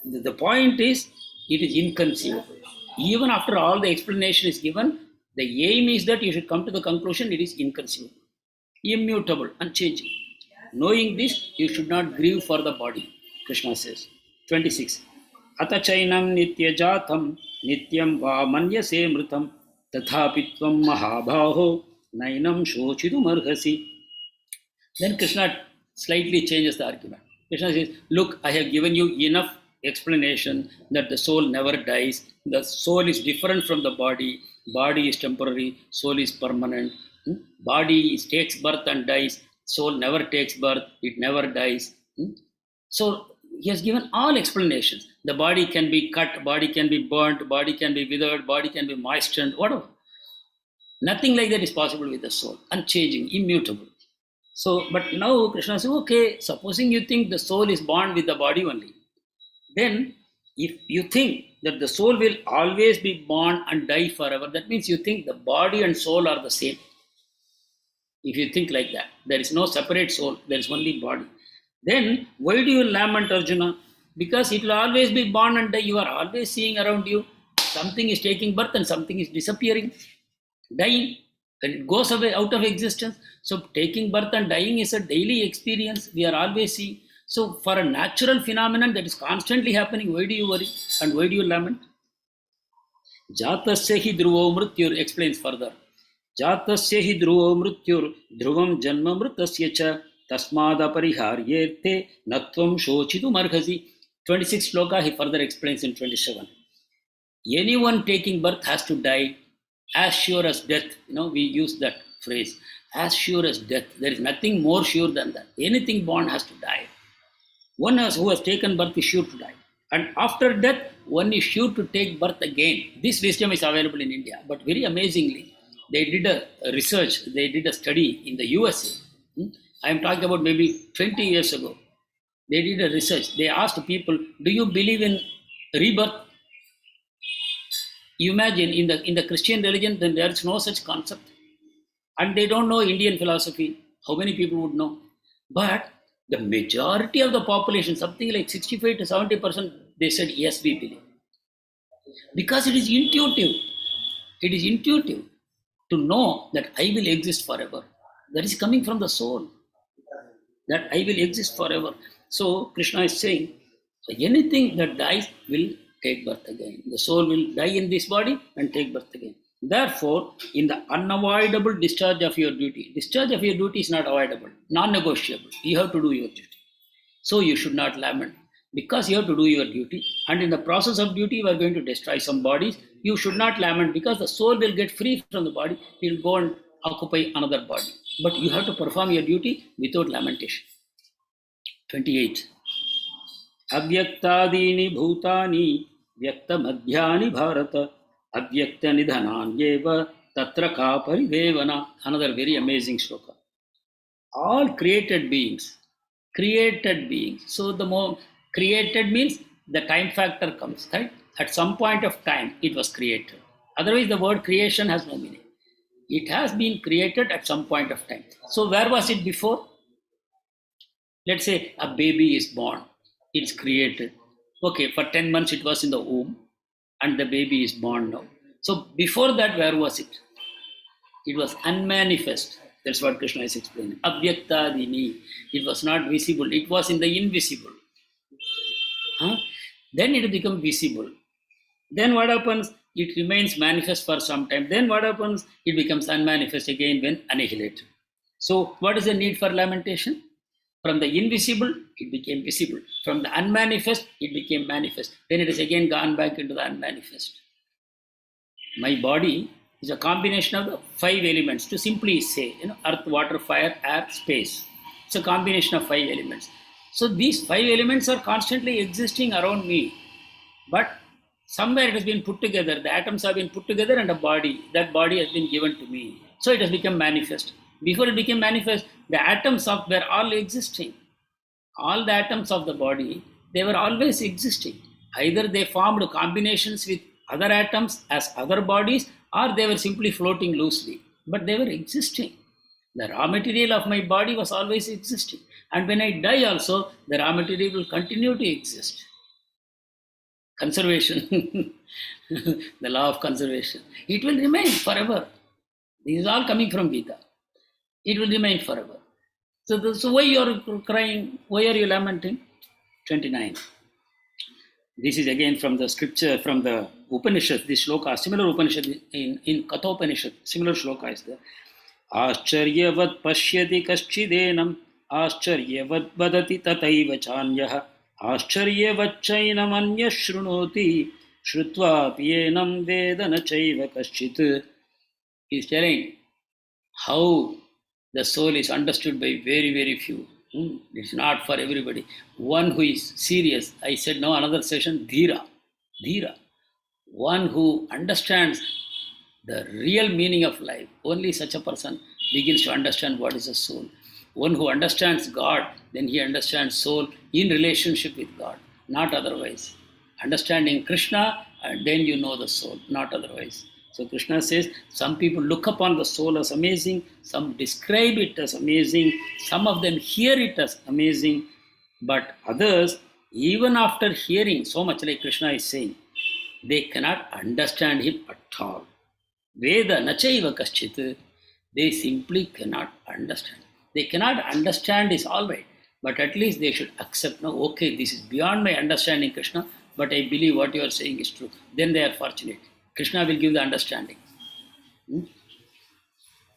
the point is, it is inconceivable. Even after all the explanation is given, the aim is that you should come to the conclusion it is inconceivable, immutable, unchanging. Knowing this, you should not grieve for the body, Krishna says. 26. Atachainam nitya jatam nityam va manyase mritam tathapitvam mahabhaho nainam shochitum arhasi. Then Krishna slightly changes the argument. Krishna says, look, I have given you enough explanation that the soul never dies. The soul is different from the body. Body is temporary. Soul is permanent. Body takes birth and dies. Soul never takes birth. It never dies. So he has given all explanations. The body can be cut. Body can be burnt. Body can be withered. Body can be moistened. Whatever. Nothing like that is possible with the soul. Unchanging, immutable. So, but now Krishna says, okay, supposing you think the soul is born with the body only, then if you think that the soul will always be born and die forever, that means you think the body and soul are the same. If you think like that, there is no separate soul, there is only body. Then why do you lament, Arjuna? Because it will always be born and die. You are always seeing around you, something is taking birth and something is disappearing, dying. And it goes away out of existence. So taking birth and dying is a daily experience. We are always seeing. So for a natural phenomenon that is constantly happening, why do you worry and why do you lament? Jatasya hi dhruvo mrityur explains further. Jatasya hi dhruvo mrityur dhruvam janma mritasya cha tasmada pariharyete natvam shochitum arhasi. 26 sloka he further explains in 27. Anyone taking birth has to die. As sure as death, we use that phrase, as sure as death. There is nothing more sure than that. Anything born has to die. One who has taken birth is sure to die. And after death, one is sure to take birth again. This wisdom is available in India. But very amazingly, they did a research, they did a study in the USA. I am talking about maybe 20 years ago. They did a research. They asked people, do you believe in rebirth? You imagine in the Christian religion, then there is no such concept. And they don't know Indian philosophy. How many people would know? But the majority of the population, something like 65 to 70%, they said, yes, we believe. Because it is intuitive. It is intuitive to know that I will exist forever. That is coming from the soul. That I will exist forever. So Krishna is saying, anything that dies will take birth again. The soul will die in this body and take birth again. Therefore, in the unavoidable discharge of your duty is not avoidable, non-negotiable. You have to do your duty. So you should not lament because you have to do your duty. And in the process of duty, you are going to destroy some bodies. You should not lament because the soul will get free from the body. It will go and occupy another body. But you have to perform your duty without lamentation. 28. Avyaktadini bhutani vyakta madhyani bharata avyakta nidhananyeva tatra ka paridevana. Another very amazing shloka. All created beings. So the more created means the time factor comes, right? At some point of time it was created. Otherwise the word creation has no meaning. It has been created at some point of time. So where was it before? Let's say a baby is born. It's created. Okay, for 10 months it was in the womb and the baby is born now. So before that, where was it? It was unmanifest. That's what Krishna is explaining. Avyaktadini. It was not visible. It was in the invisible. Then it becomes visible. Then what happens? It remains manifest for some time. Then what happens? It becomes unmanifest again when annihilated. So what is the need for lamentation? From the invisible, it became visible. From the unmanifest, it became manifest. Then it is again gone back into the unmanifest. My body is a combination of the 5 elements. To simply say, earth, water, fire, air, space. It's a combination of 5 elements. So these 5 elements are constantly existing around me. But Somewhere it has been put together. The atoms have been put together and a body. That body has been given to me. So it has become manifest. Before it became manifest, the atoms were all existing. All the atoms of the body, they were always existing. Either they formed combinations with other atoms as other bodies, or they were simply floating loosely. But they were existing. The raw material of my body was always existing. And when I die also, the raw material will continue to exist. Conservation, the law of conservation. It will remain forever. This is all coming from Gita. It will remain forever. So why you are crying? Why are you lamenting? 29. This is again from the scripture, from the Upanishad, this shloka, similar Upanishad in Kathopanishad, similar shloka is there. Ascharyavat pashyati kaschidenam, ascharyavat vadati tataiva chanyah, ascharyavat chainam anya shrunoti, shrutva pienam vedana chaiva kaschit. He is telling how the soul is understood by very, very few. It's not for everybody. One who is serious, I said no, another session, dhira. One who understands the real meaning of life. Only such a person begins to understand what is a soul. One who understands God, then he understands soul in relationship with God, not otherwise. Understanding Krishna, and then you know the soul, not otherwise. So Krishna says, some people look upon the soul as amazing, some describe it as amazing, some of them hear it as amazing, but others, even after hearing so much like Krishna is saying, they cannot understand him at all. Veda nachaiva kaschit, they simply cannot understand. They cannot understand is all right, but at least they should accept, no, okay, this is beyond my understanding, Krishna, but I believe what you are saying is true. Then they are fortunate. Krishna will give the understanding.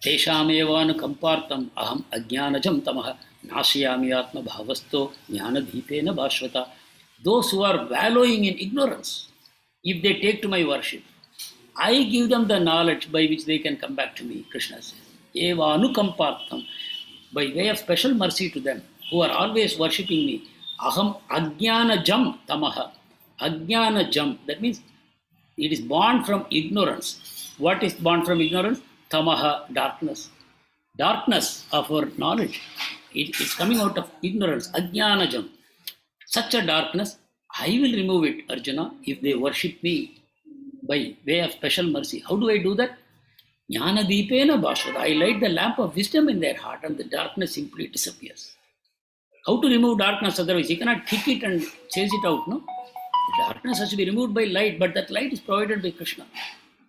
Tesham evanu kampartam aham ajnanajam tamah nashayami atma bhavasto jnanadhipena bhashvata. Those who are wallowing in ignorance, if they take to my worship, I give them the knowledge by which they can come back to me, Krishna says. Evanu kampartam. By way of special mercy to them, who are always worshipping me, aham ajnanajam tamaha. Ajnanajam, that means it is born from ignorance. What is born from ignorance? Tamaha, darkness. Darkness of our knowledge. It is coming out of ignorance. Ajnanajam. Such a darkness, I will remove it, Arjuna, if they worship me by way of special mercy. How do I do that? Jnanadipena bhashvata. I light the lamp of wisdom in their heart and the darkness simply disappears. How to remove darkness otherwise? You cannot kick it and chase it out, no? The darkness has to be removed by light, but that light is provided by Krishna.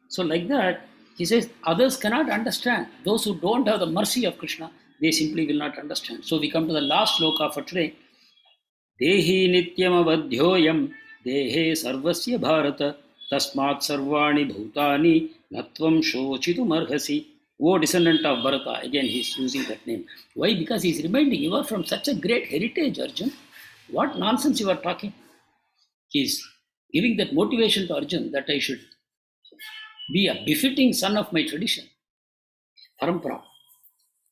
So like that, he says, others cannot understand. Those who don't have the mercy of Krishna, they simply will not understand. So we come to the last sloka for today. Dehi nityam avadhyoyam, dehe sarvasya bharata, tasmat sarvani bhutani, natvam shochitum arhasi. O descendant of Bharata, again he is using that name. Why? Because he is reminding, you are from such a great heritage, Arjun. What nonsense you are talking. He is giving that motivation to Arjun that I should be a befitting son of my tradition. Parampara.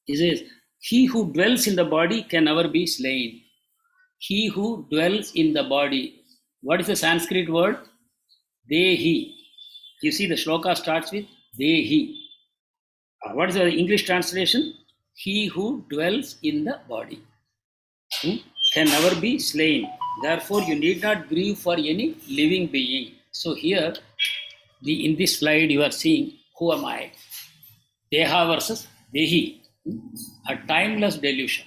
He says, he who dwells in the body can never be slain. He who dwells in the body. What is the Sanskrit word? Dehi. You see the shloka starts with Dehi. What is the English translation? He who dwells in the body can never be slain. Therefore, you need not grieve for any living being. So here, in this slide, you are seeing, who am I? Deha versus Dehi. A timeless delusion.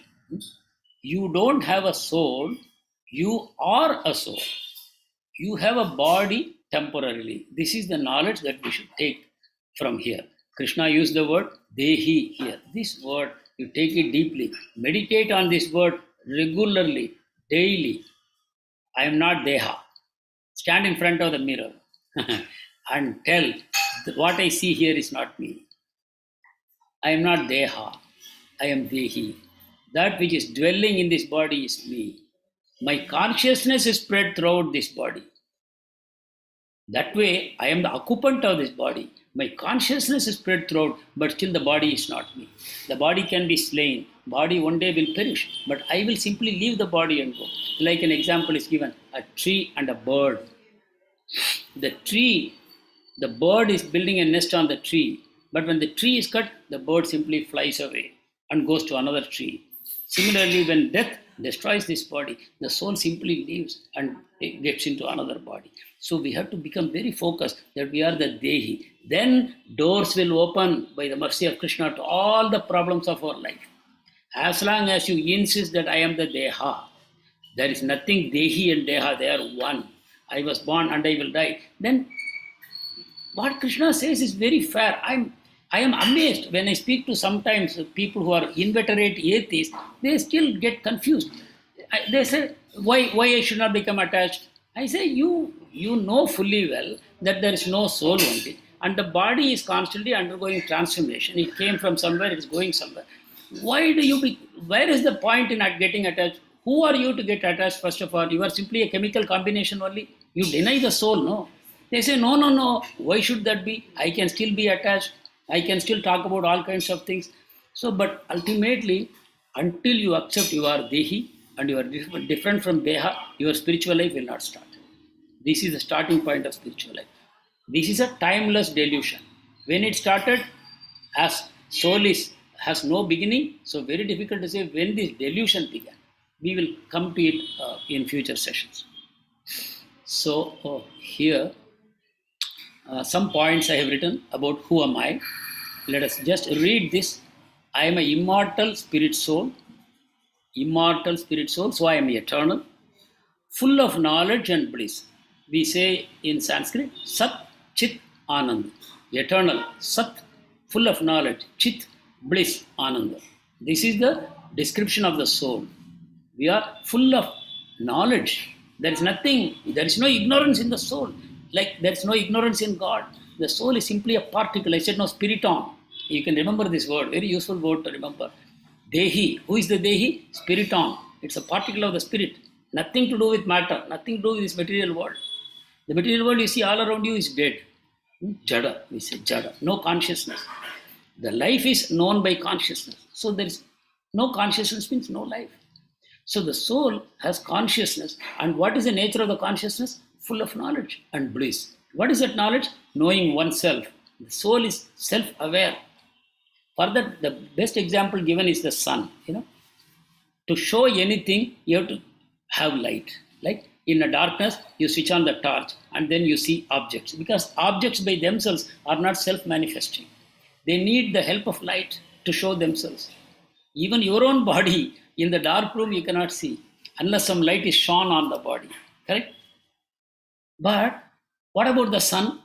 You don't have a soul. You are a soul. You have a body temporarily. This is the knowledge that we should take from here. Krishna used the word Dehi here. This word, you take it deeply. Meditate on this word regularly, daily. I am not Deha. Stand in front of the mirror and tell, what I see here is not me. I am not Deha. I am Dehi. That which is dwelling in this body is me. My consciousness is spread throughout this body. That way, I am the occupant of this body. My consciousness is spread throughout, but still the body is not me. The body can be slain. Body one day will perish, but I will simply leave the body and go. Like an example is given, a tree and a bird. the tree, the bird is building a nest on the tree, but when the tree is cut, the bird simply flies away and goes to another tree. Similarly, when death destroys this body, the soul simply leaves and gets into another body. So we have to become very focused that we are the Dehi. Then doors will open by the mercy of Krishna to all the problems of our life. As long as you insist that I am the Deha, there is nothing Dehi and Deha, they are one. I was born and I will die. Then what Krishna says is very fair. I am amazed when I speak to sometimes people who are inveterate atheists, they still get confused. They say, why I should not become attached? I say, you know fully well that there is no soul only. And the body is constantly undergoing transformation. It came from somewhere, it is going somewhere. Where is the point in getting attached? Who are you to get attached, first of all? You are simply a chemical combination only. You deny the soul, no? They say, no. Why should that be? I can still be attached. I can still talk about all kinds of things. So, but ultimately, until you accept you are Dehi and you are different from Deha, your spiritual life will not start. This is the starting point of spiritual life. This is a timeless delusion. When it started, as soul has no beginning, so very difficult to say when this delusion began. We will come to it in future sessions. So here, some points I have written about who am I. Let us just read this. I am an immortal spirit soul, so I am eternal, full of knowledge and bliss. We say in Sanskrit, Sat, Chit, Anand. Eternal, Sat, full of knowledge, Chit, bliss, Ananda. This is the description of the soul. We are full of knowledge. There is no ignorance in the soul. Like there is no ignorance in God. The soul is simply a particle. I said no, spiriton. You can remember this word, very useful word to remember. Dehi. Who is the Dehi? Spiriton. It's a particle of the spirit. Nothing to do with matter, nothing to do with this material world. The material world you see all around you is dead. Jada, we say Jada. No consciousness. The life is known by consciousness. So there is no consciousness means no life. So the soul has consciousness. And what is the nature of the consciousness? Full of knowledge and bliss. What is that knowledge? Knowing oneself. The soul is self-aware. For that, the best example given is the sun. To show anything, you have to have light. Like in the darkness, you switch on the torch and then you see objects. Because objects by themselves are not self-manifesting. They need the help of light to show themselves. Even your own body, in the dark room, you cannot see unless some light is shone on the body. Correct? But what about the sun?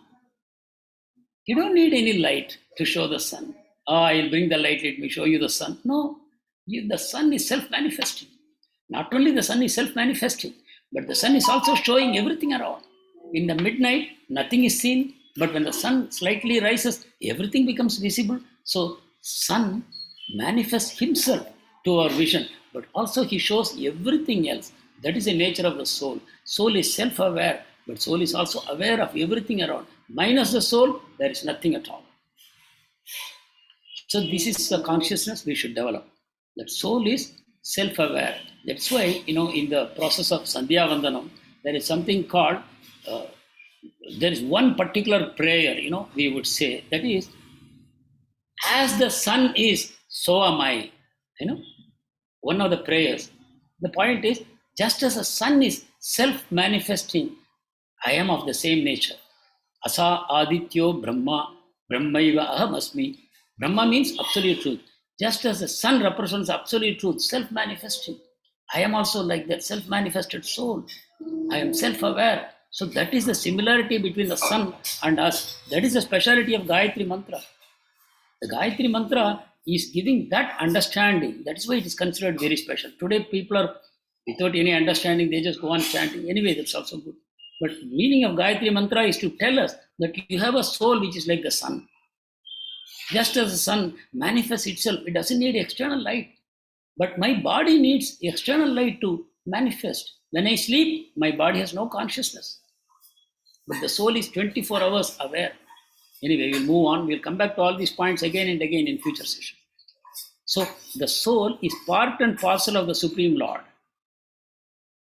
You don't need any light to show the sun. I'll bring the light, let me show you the sun. No, the sun is self-manifesting. Not only the sun is self-manifesting, but the sun is also showing everything around. In the midnight, nothing is seen, but when the sun slightly rises, everything becomes visible. So sun manifests himself to our vision, but also he shows everything else. That is the nature of the soul. Soul is self-aware, but soul is also aware of everything around. Minus the soul, there is nothing at all. So this is the consciousness we should develop. That soul is self-aware. That's why, in the process of Sandhya Vandanam, there is something called, there is one particular prayer, we would say, that is, as the sun is, so am I. One of the prayers. The point is, just as the sun is self-manifesting, I am of the same nature. Asa adityo Brahma, Brahmaiva aham asmi. Brahma means absolute truth. Just as the sun represents absolute truth, self-manifesting, I am also like that self-manifested soul. I am self-aware. So that is the similarity between the sun and us. That is the speciality of Gayatri Mantra. The Gayatri Mantra is giving that understanding. That is why it is considered very special. Today people are, without any understanding, they just go on chanting. Anyway, that's also good. But meaning of Gayatri Mantra is to tell us that you have a soul which is like the sun. Just as the sun manifests itself, it doesn't need external light. But my body needs external light to manifest. When I sleep, my body has no consciousness. But the soul is 24 hours aware. Anyway, we'll move on. We'll come back to all these points again and again in future sessions. So the soul is part and parcel of the Supreme Lord.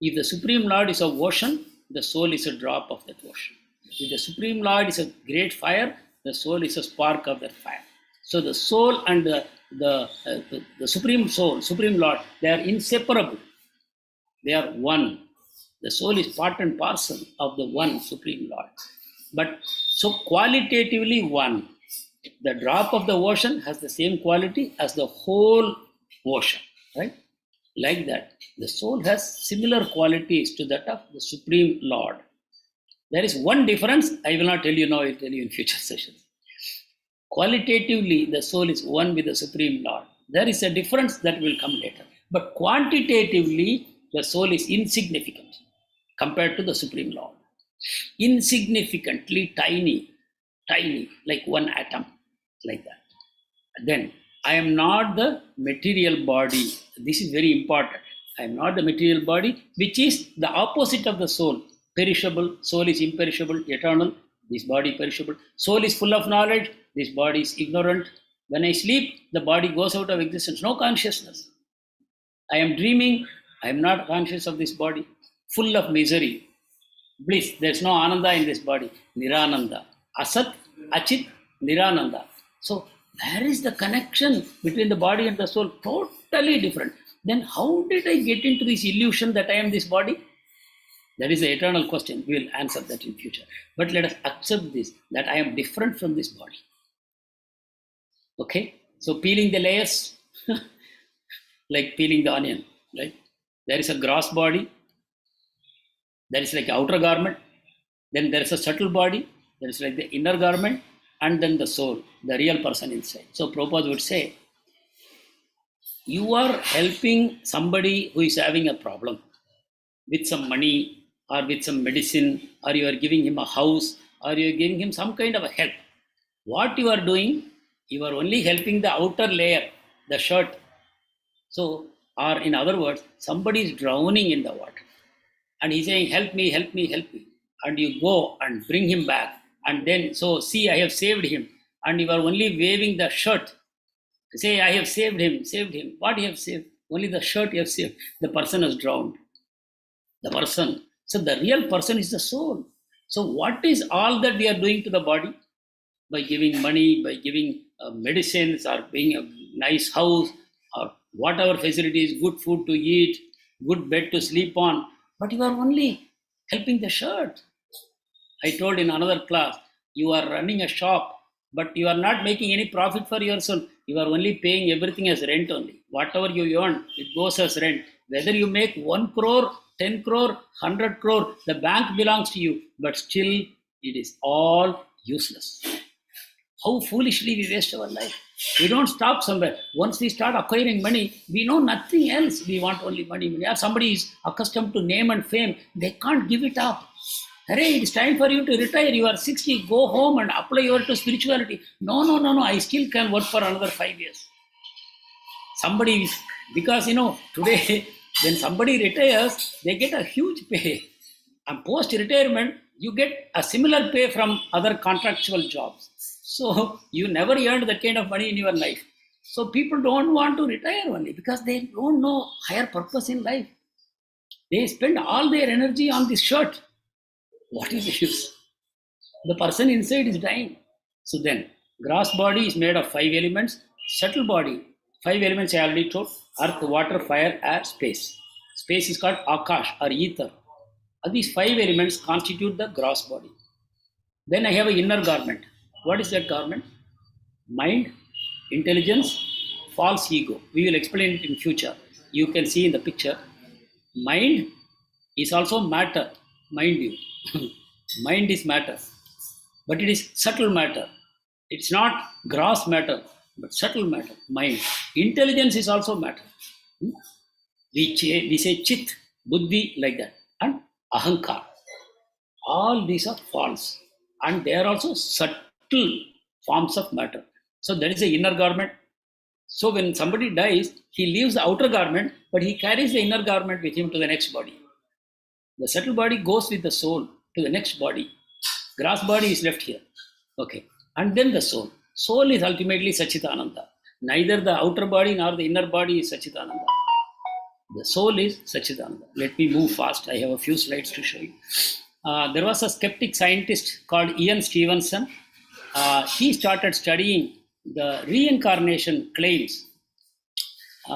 If the Supreme Lord is an ocean, the soul is a drop of that ocean. If the Supreme Lord is a great fire, the soul is a spark of that fire. So the soul and the Supreme Soul, Supreme Lord, they are inseparable. They are one. The soul is part and parcel of the one Supreme Lord. But so qualitatively one. The drop of the ocean has the same quality as the whole ocean, right? Like that. The soul has similar qualities to that of the Supreme Lord. There is one difference. I will not tell you now, I will tell you in future sessions. Qualitatively, the soul is one with the Supreme Lord. There is a difference that will come later. But quantitatively, the soul is insignificant compared to the Supreme Lord. Insignificantly tiny, like one atom, like that. Then, I am not the material body. This is very important. I am not the material body, which is the opposite of the soul. Perishable, soul is imperishable, eternal, this body perishable. Soul is full of knowledge, this body is ignorant. When I sleep, the body goes out of existence, no consciousness. I am dreaming, I am not conscious of this body, full of misery, bliss. There's no ananda in this body, nirananda. Asat, achit, nirananda. So, where is the connection between the body and the soul? Totally different. Then how did I get into this illusion that I am this body? That is the eternal question. We will answer that in future. But let us accept this, that I am different from this body. Okay? So peeling the layers, like peeling the onion, right? There is a gross body. There is like outer garment. Then there is a subtle body. There is like the inner garment. And then the soul, the real person inside. So Prabhupada would say, you are helping somebody who is having a problem with some money or with some medicine, or you are giving him a house, or you are giving him some kind of a help. What you are doing, you are only helping the outer layer, the shirt. So, or in other words, somebody is drowning in the water. And he's saying, help me, help me, help me. And you go and bring him back. And then, so see, I have saved him. And you are only waving the shirt. Say, I have saved him, saved him. What you have saved? Only the shirt you have saved. The person has drowned. The person. So the real person is the soul. So what is all that we are doing to the body? By giving money, by giving medicines, or being a nice house, or whatever facilities, good food to eat, good bed to sleep on. But you are only helping the shirt. I told in another class, you are running a shop, but you are not making any profit for yourself. You are only paying everything as rent only. Whatever you earn, it goes as rent. Whether you make 1 crore, 10 crore, 100 crore, the bank belongs to you, but still it is all useless. How foolishly we waste our life. We don't stop somewhere. Once we start acquiring money, we know nothing else. We want only money. If somebody is accustomed to name and fame, they can't give it up. Hare, it's time for you to retire. You are 60. Go home and apply your to spirituality. No. I still can work for another 5 years. Somebody, because today, when somebody retires, they get a huge pay. And post-retirement, you get a similar pay from other contractual jobs. So you never earned that kind of money in your life. So people don't want to retire only because they don't know higher purpose in life. They spend all their energy on this shirt. What is the use? The person inside is dying. So then, gross body is made of 5 elements. Subtle body, 5 elements I already told. Earth, water, fire, air, space. Space is called Akash or ether. These 5 elements constitute the gross body. Then I have an inner garment. What is that garment? Mind, intelligence, false ego. We will explain it in future. You can see in the picture. Mind is also matter, mind you. Mind is matter, but it is subtle matter. It's not gross matter, but subtle matter, mind. Intelligence is also matter. We say chit, buddhi, like that. And ahankar. All these are false. And they are also subtle forms of matter. So that is the inner garment. So when somebody dies, he leaves the outer garment, but he carries the inner garment with him to the next body. The subtle body goes with the soul to the next body. Gross body is left here. Okay. And then the soul. Soul is ultimately Sachitananda. Neither the outer body nor the inner body is Sachitananda. The soul is Sachitananda. Let me move fast. I have a few slides to show you. There was a skeptic scientist called Ian Stevenson. He started studying the reincarnation claims.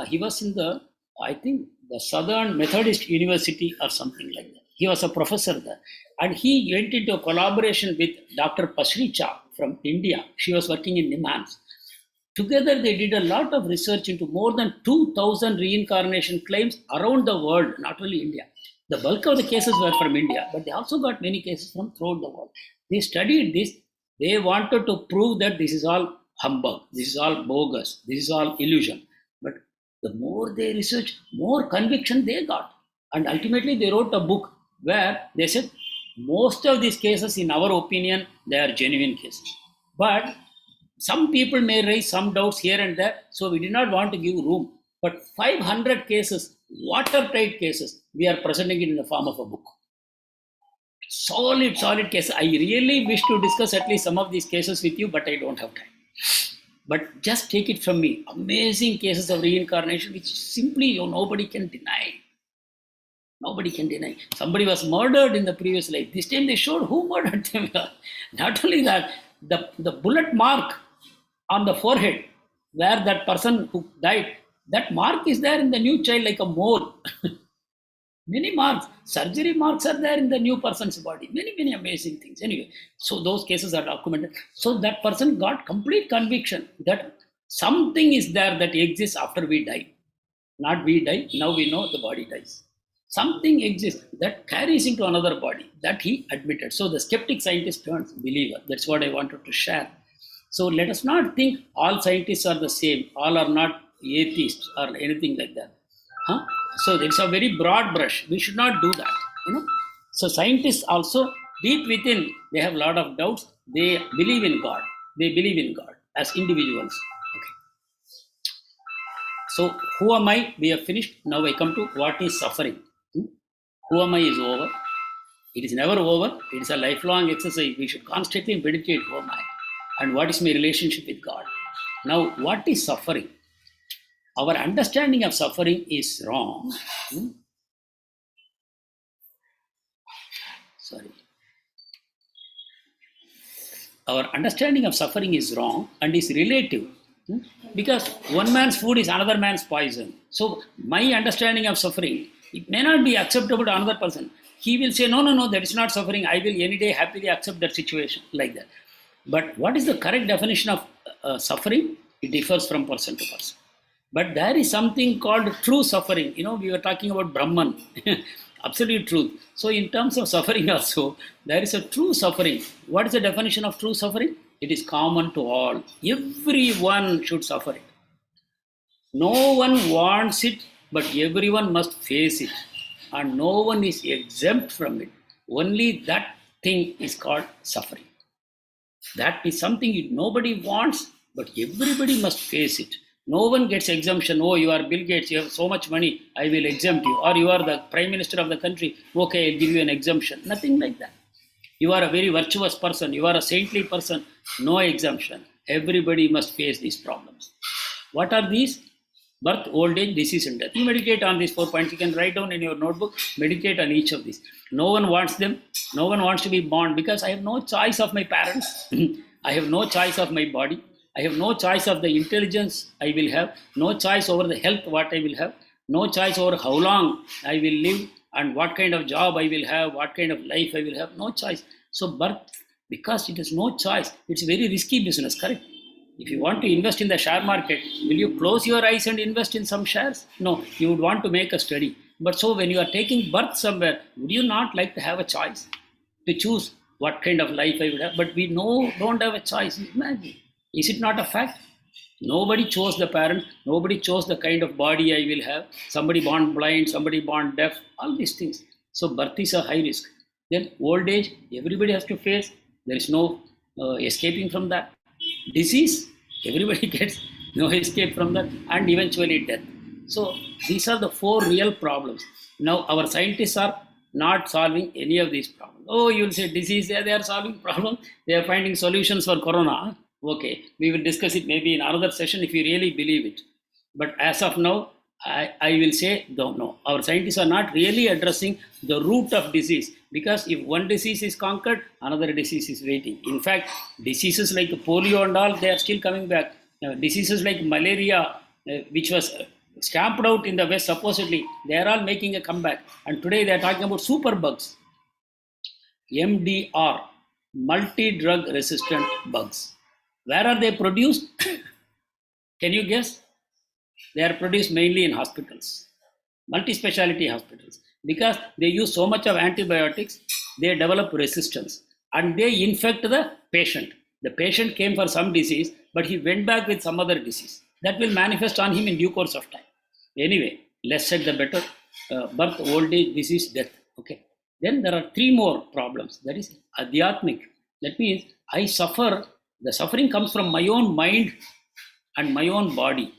He was in the, I think, the Southern Methodist University or something like that. He was a professor there. And he went into a collaboration with Dr. Pasricha from India. She was working in Nimans. Together, they did a lot of research into more than 2,000 reincarnation claims around the world, not only India. The bulk of the cases were from India, but they also got many cases from throughout the world. They studied this. They wanted to prove that this is all humbug, this is all bogus, this is all illusion. But the more they researched, more conviction they got. And ultimately, they wrote a book where they said, most of these cases, in our opinion, they are genuine cases. But some people may raise some doubts here and there, so we did not want to give room. But 500 cases, watertight cases, we are presenting it in the form of a book. Solid cases. I really wish to discuss at least some of these cases with you, but I don't have time. But just take it from me. Amazing cases of reincarnation, which simply nobody can deny. Nobody can deny. Somebody was murdered in the previous life. This time they showed who murdered them. Not only that, the bullet mark on the forehead where that person who died, that mark is there in the new child like a mole. Many marks, surgery marks are there in the new person's body. Many amazing things. Anyway, so those cases are documented. So that person got complete conviction that something is there that exists after we die. Not we die, now we know the body dies. Something exists that carries into another body, that he admitted. So the skeptic scientist turns believer. That's what I wanted to share. So let us not think all scientists are the same, all are not atheists or anything like that. So it's a very broad brush. We should not do that. So scientists also, deep within, they have a lot of doubts. They believe in God. They believe in God as individuals. Okay. So who am I? We have finished. Now I come to what is suffering. Who am I is over. It is never over. It is a lifelong exercise. We should constantly meditate who am I and what is my relationship with God. Now, what is suffering? Our understanding of suffering is wrong. Our understanding of suffering is wrong and is relative. Because one man's food is another man's poison. So my understanding of suffering, it may not be acceptable to another person. He will say, no, that is not suffering. I will any day happily accept that situation like that. But what is the correct definition of suffering? It differs from person to person. But there is something called true suffering. We were talking about Brahman, absolute truth. So in terms of suffering also, there is a true suffering. What is the definition of true suffering? It is common to all. Everyone should suffer it. No one wants it, but everyone must face it. And no one is exempt from it. Only that thing is called suffering. That is something nobody wants, but everybody must face it. No one gets exemption. Oh, you are Bill Gates, you have so much money, I will exempt you. Or you are the Prime Minister of the country, okay, I'll give you an exemption. Nothing like that. You are a very virtuous person, you are a saintly person, no exemption. Everybody must face these problems. What are these? Birth, old age, disease and death. You meditate on these 4 points. You can write down in your notebook, meditate on each of these. No one wants them. No one wants to be born because I have no choice of my parents. I have no choice of my body. I have no choice of the intelligence I will have. No choice over the health what I will have. No choice over how long I will live and what kind of job I will have, what kind of life I will have. No choice. So birth, because it is no choice, it's a very risky business, correct? If you want to invest in the share market, will you close your eyes and invest in some shares? No, you would want to make a study. But so when you are taking birth somewhere, would you not like to have a choice to choose what kind of life I would have? But we don't have a choice. Imagine. Is it not a fact? Nobody chose the parent. Nobody chose the kind of body I will have. Somebody born blind, somebody born deaf, all these things. So birth is a high risk. Then old age, everybody has to face. There is no escaping from that. Disease, everybody gets no escape from that. And eventually death. So these are the 4 real problems. Now our scientists are not solving any of these problems. Oh, you will say disease, they are solving problems. They are finding solutions for corona. Okay, we will discuss it maybe in another session if you really believe it. But as of now, I will say, no. Our scientists are not really addressing the root of disease, because if one disease is conquered, another disease is waiting. In fact, diseases like polio and all, they are still coming back. Diseases like malaria, which was stamped out in the West supposedly, they are all making a comeback. And today they are talking about superbugs, MDR, multi-drug resistant bugs. Where are they produced? Can you guess? They are produced mainly in hospitals, multi-speciality hospitals, because they use so much of antibiotics, they develop resistance and they infect the patient. The patient came for some disease, but he went back with some other disease. That will manifest on him in due course of time. Anyway, less said the better. Birth, old age, disease, death. Okay. Then there are three more problems. That is adhyatmic. That means I suffer. The suffering comes from my own mind and my own body.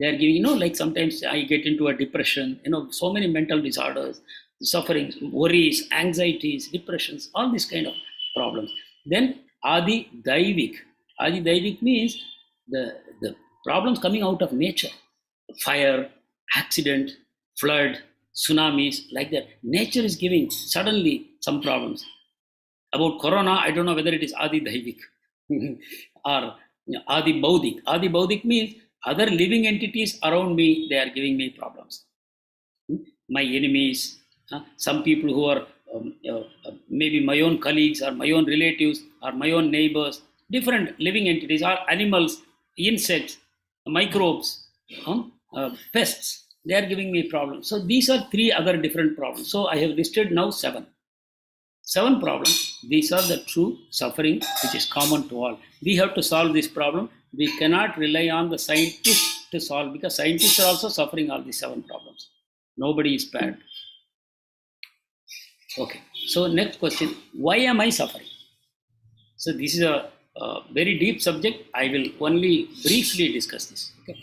They are giving, like sometimes I get into a depression, so many mental disorders, sufferings, worries, anxieties, depressions, all these kind of problems. Then Adi Daivik. Adi Daivik means the problems coming out of nature. Fire, accident, flood, tsunamis, like that. Nature is giving suddenly some problems. About corona, I don't know whether it is Adi Daivik or Adi Baudik. Adi Baudik means other living entities around me, they are giving me problems. My enemies, some people who are maybe my own colleagues or my own relatives or my own neighbors, different living entities or animals, insects, microbes, pests, they are giving me problems. So these are three other different problems. So I have listed now seven problems. These are the true suffering which is common to all. We have to solve this problem. We cannot rely on the scientists to solve, because scientists are also suffering all these seven problems. Nobody is spared. Okay. So next question, why am I suffering? So this is a very deep subject. I will only briefly discuss this. Okay.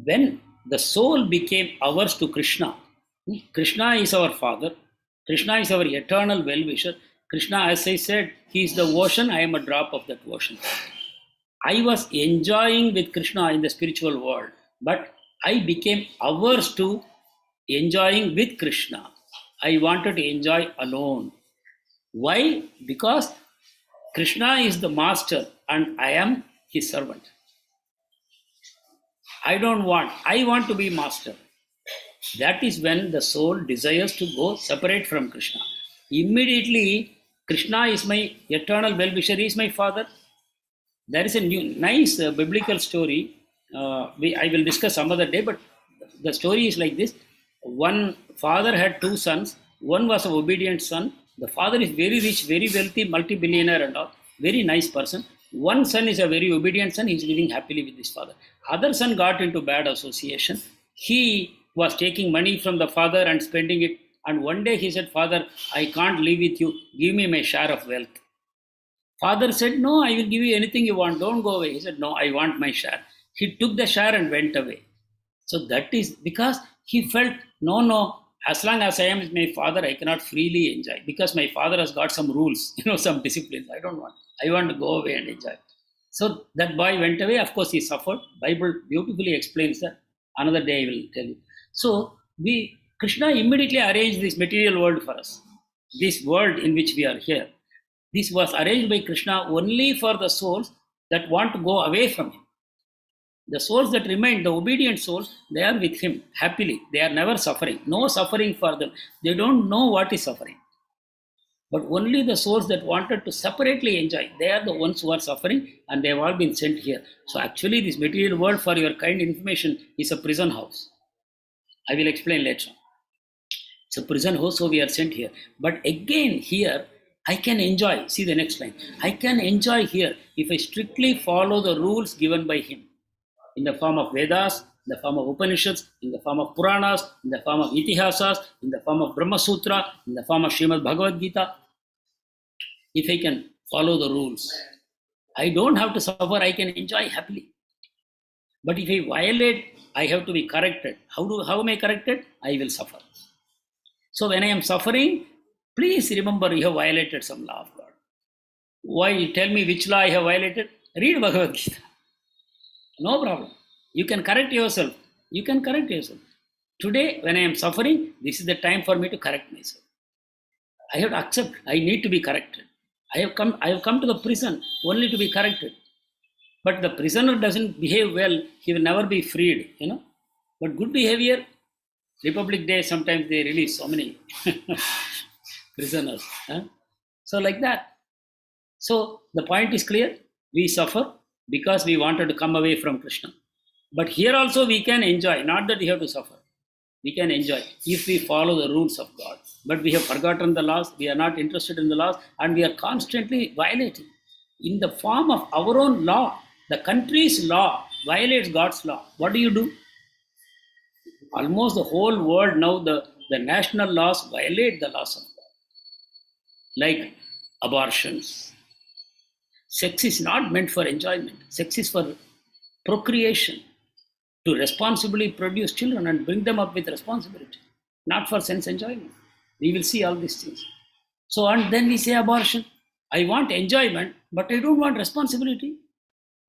When the soul became ours to Krishna, Krishna is our father. Krishna is our eternal well-wisher. Krishna, as I said, he is the ocean. I am a drop of that ocean. I was enjoying with Krishna in the spiritual world, but I became averse to enjoying with Krishna. I wanted to enjoy alone. Why? Because Krishna is the master and I am his servant. I want to be master. That is when the soul desires to go separate from Krishna. Immediately, Krishna is my eternal well-wisher, he is my father. There is a nice biblical story. I will discuss some other day, but the story is like this. One father had two sons. One was an obedient son. The father is very rich, very wealthy, multi-billionaire and all. Very nice person. One son is a very obedient son. He is living happily with his father. Other son got into bad association. He was taking money from the father and spending it. And one day he said, Father, I can't live with you. Give me my share of wealth. Father said, no, I will give you anything you want. Don't go away. He said, no, I want my share. He took the share and went away. So that is because he felt, no, as long as I am with my father, I cannot freely enjoy. Because my father has got some rules, some disciplines. I don't want. I want to go away and enjoy. So that boy went away. Of course, he suffered. Bible beautifully explains that. Another day I will tell you. So Krishna immediately arranged this material world for us. This world in which we are here. This was arranged by Krishna only for the souls that want to go away from him. The souls that remain, the obedient souls, they are with him happily. They are never suffering. No suffering for them. They don't know what is suffering. But only the souls that wanted to separately enjoy, they are the ones who are suffering, and they have all been sent here. So actually this material world, for your kind information, is a prison house. I will explain later on. It's a prison house, so we are sent here. But again here, I can enjoy. See the next line. I can enjoy here if I strictly follow the rules given by him. In the form of Vedas, in the form of Upanishads, in the form of Puranas, in the form of Itihasas, in the form of Brahma Sutra, in the form of Srimad Bhagavad Gita. If I can follow the rules, I don't have to suffer, I can enjoy happily. But if I violate, I have to be corrected. How am I corrected? I will suffer. So when I am suffering, please remember you have violated some law of God. Why? Tell me which law I have violated. Read Bhagavad Gita. No problem. You can correct yourself. You can correct yourself. Today, when I am suffering, this is the time for me to correct myself. I have to accept. I need to be corrected. I have come to the prison only to be corrected. But the prisoner doesn't behave well, he will never be freed, But good behavior, Republic Day, sometimes they release so many prisoners. So like that. So the point is clear. We suffer because we wanted to come away from Krishna. But here also we can enjoy, not that we have to suffer. We can enjoy if we follow the rules of God. But we have forgotten the laws, we are not interested in the laws, and we are constantly violating. In the form of our own law, the country's law violates God's law. What do? Almost the whole world now, the national laws violate the laws of God. Like abortions. Sex is not meant for enjoyment. Sex is for procreation, to responsibly produce children and bring them up with responsibility, not for sense enjoyment. We will see all these things. So, and then we say abortion. I want enjoyment, but I don't want responsibility.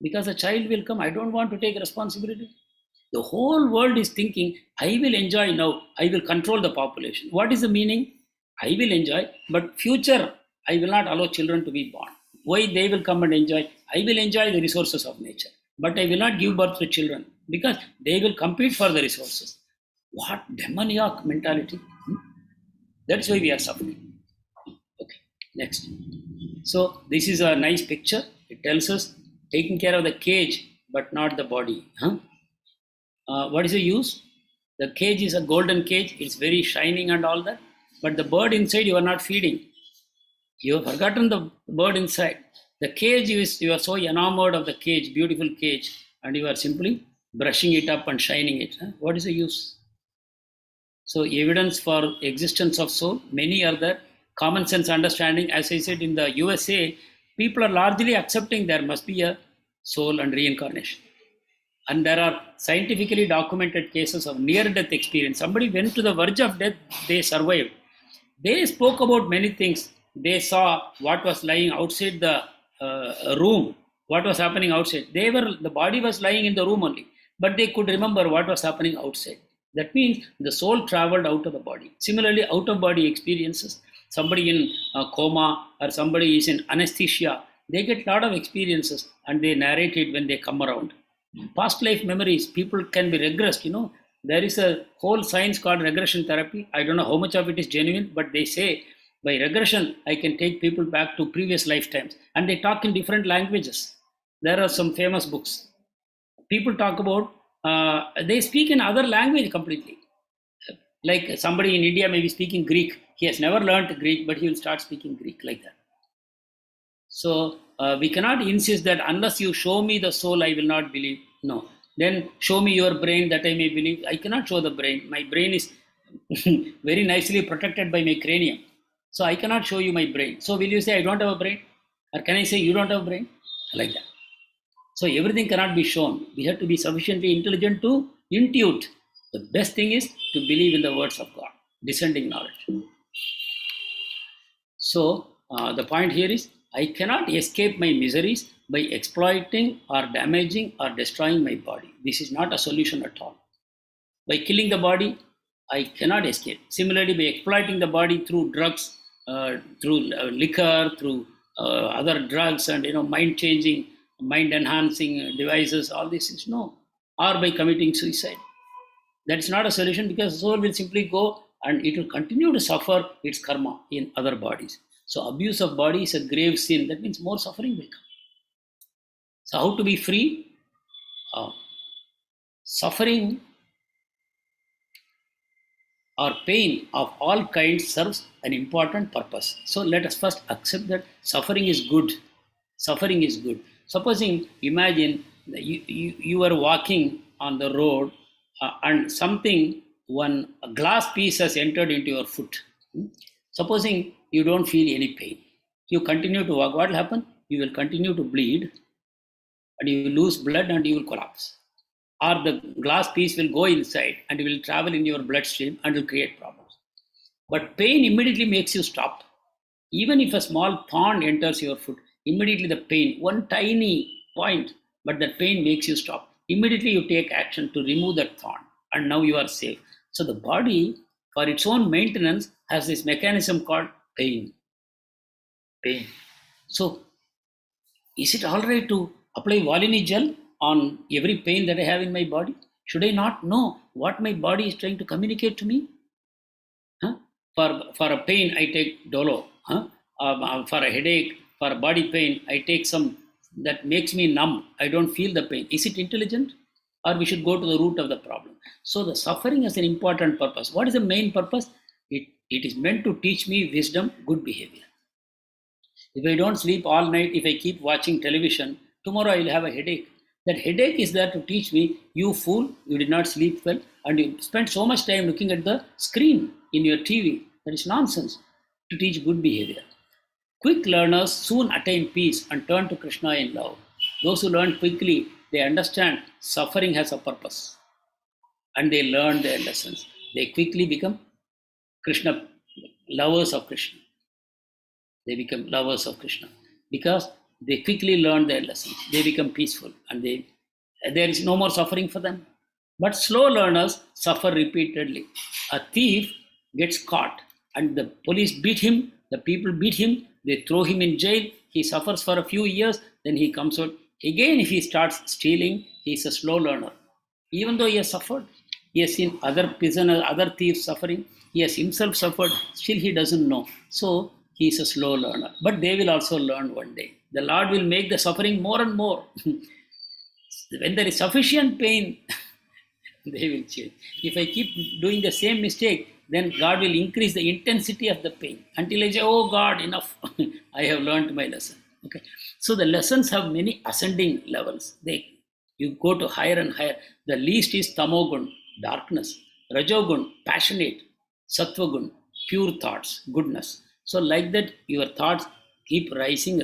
Because a child will come, I don't want to take responsibility. The whole world is thinking, I will enjoy now, I will control the population. What is the meaning? I will enjoy, but future, I will not allow children to be born. Why they will come and enjoy? I will enjoy the resources of nature, but I will not give birth to children because they will compete for the resources. What demoniac mentality. That's why we are suffering. Okay, next. So this is a nice picture. It tells us taking care of the cage, but not the body. What is the use? The cage is a golden cage. It's very shining and all that. But the bird inside, you are not feeding. You have forgotten the bird inside. The cage is, you are so enamored of the cage, beautiful cage, and you are simply brushing it up and shining it. What is the use? So evidence for existence of soul, many are there. Common sense understanding, as I said, in the USA, people are largely accepting there must be a soul and reincarnation. And there are scientifically documented cases of near-death experience. Somebody went to the verge of death, they survived. They spoke about many things. They saw what was lying outside the room, what was happening outside. The body was lying in the room only, but they could remember what was happening outside. That means the soul traveled out of the body. Similarly, out-of-body experiences. Somebody in a coma or somebody is in anesthesia, they get a lot of experiences and they narrate it when they come around. Past life memories, people can be regressed, There is a whole science called regression therapy. I don't know how much of it is genuine, but they say by regression, I can take people back to previous lifetimes. And they talk in different languages. There are some famous books. People talk about, they speak in other language completely. Like somebody in India may be speaking Greek. He has never learned Greek, but he will start speaking Greek like that. So we cannot insist that unless you show me the soul, I will not believe. No. Then show me your brain that I may believe. I cannot show the brain. My brain is very nicely protected by my cranium. So I cannot show you my brain. So will you say I don't have a brain? Or can I say you don't have a brain? Like that. So everything cannot be shown. We have to be sufficiently intelligent to intuit. The best thing is to believe in the words of God, descending knowledge. So the point here is, I cannot escape my miseries by exploiting or damaging or destroying my body. This is not a solution at all. By killing the body, I cannot escape. Similarly, by exploiting the body through drugs, through liquor, through other drugs and mind-changing, mind-enhancing devices, all these things, no. Or by committing suicide. That is not a solution because the soul will simply go and it will continue to suffer its karma in other bodies. So abuse of body is a grave sin. That means more suffering will come. So how to be free? Suffering or pain of all kinds serves an important purpose. So let us first accept that suffering is good. Suffering is good. Supposing, imagine you are walking on the road and a glass piece has entered into your foot. Supposing you don't feel any pain. You continue to walk. What will happen? You will continue to bleed and you will lose blood and you will collapse. Or the glass piece will go inside and it will travel in your bloodstream and will create problems. But pain immediately makes you stop. Even if a small thorn enters your foot, immediately the pain, one tiny point, but that pain makes you stop. Immediately you take action to remove that thorn. and now you are safe. So the body, for its own maintenance, has this mechanism called pain. Pain. So is it all right to apply Volini gel on every pain that I have in my body? Should I not know what my body is trying to communicate to me? Huh? For a pain, I take Dolo. Huh? For a headache, for a body pain, I take some that makes me numb. I don't feel the pain. Is it intelligent? Or we should go to the root of the problem. So the suffering has an important purpose. What is the main purpose? It is meant to teach me wisdom, good behavior. If I don't sleep all night, if I keep watching television, tomorrow I will have a headache. That headache is there to teach me, you fool, you did not sleep well, and you spent so much time looking at the screen in your TV. That is nonsense. To teach good behavior. Quick learners soon attain peace and turn to Krishna in love. Those who learn quickly, they understand suffering has a purpose, and they learn their lessons. They quickly become Krishna, lovers of Krishna. They become lovers of Krishna because they quickly learn their lessons. They become peaceful, and there is no more suffering for them. But slow learners suffer repeatedly. A thief gets caught and the police beat him, the people beat him, they throw him in jail, he suffers for a few years, then he comes out. Again, if he starts stealing, he is a slow learner. Even though he has suffered, he has seen other prisoners, other thieves suffering, he has himself suffered, still he doesn't know. So he is a slow learner. But they will also learn one day. The Lord will make the suffering more and more. When there is sufficient pain, they will change. If I keep doing the same mistake, then God will increase the intensity of the pain until I say, oh God, enough. I have learned my lesson. Okay. So the lessons have many ascending levels. You go to higher and higher. The least is tamogun, darkness. Rajogun, passionate. Sattvagun, pure thoughts, goodness. So like that, your thoughts keep rising,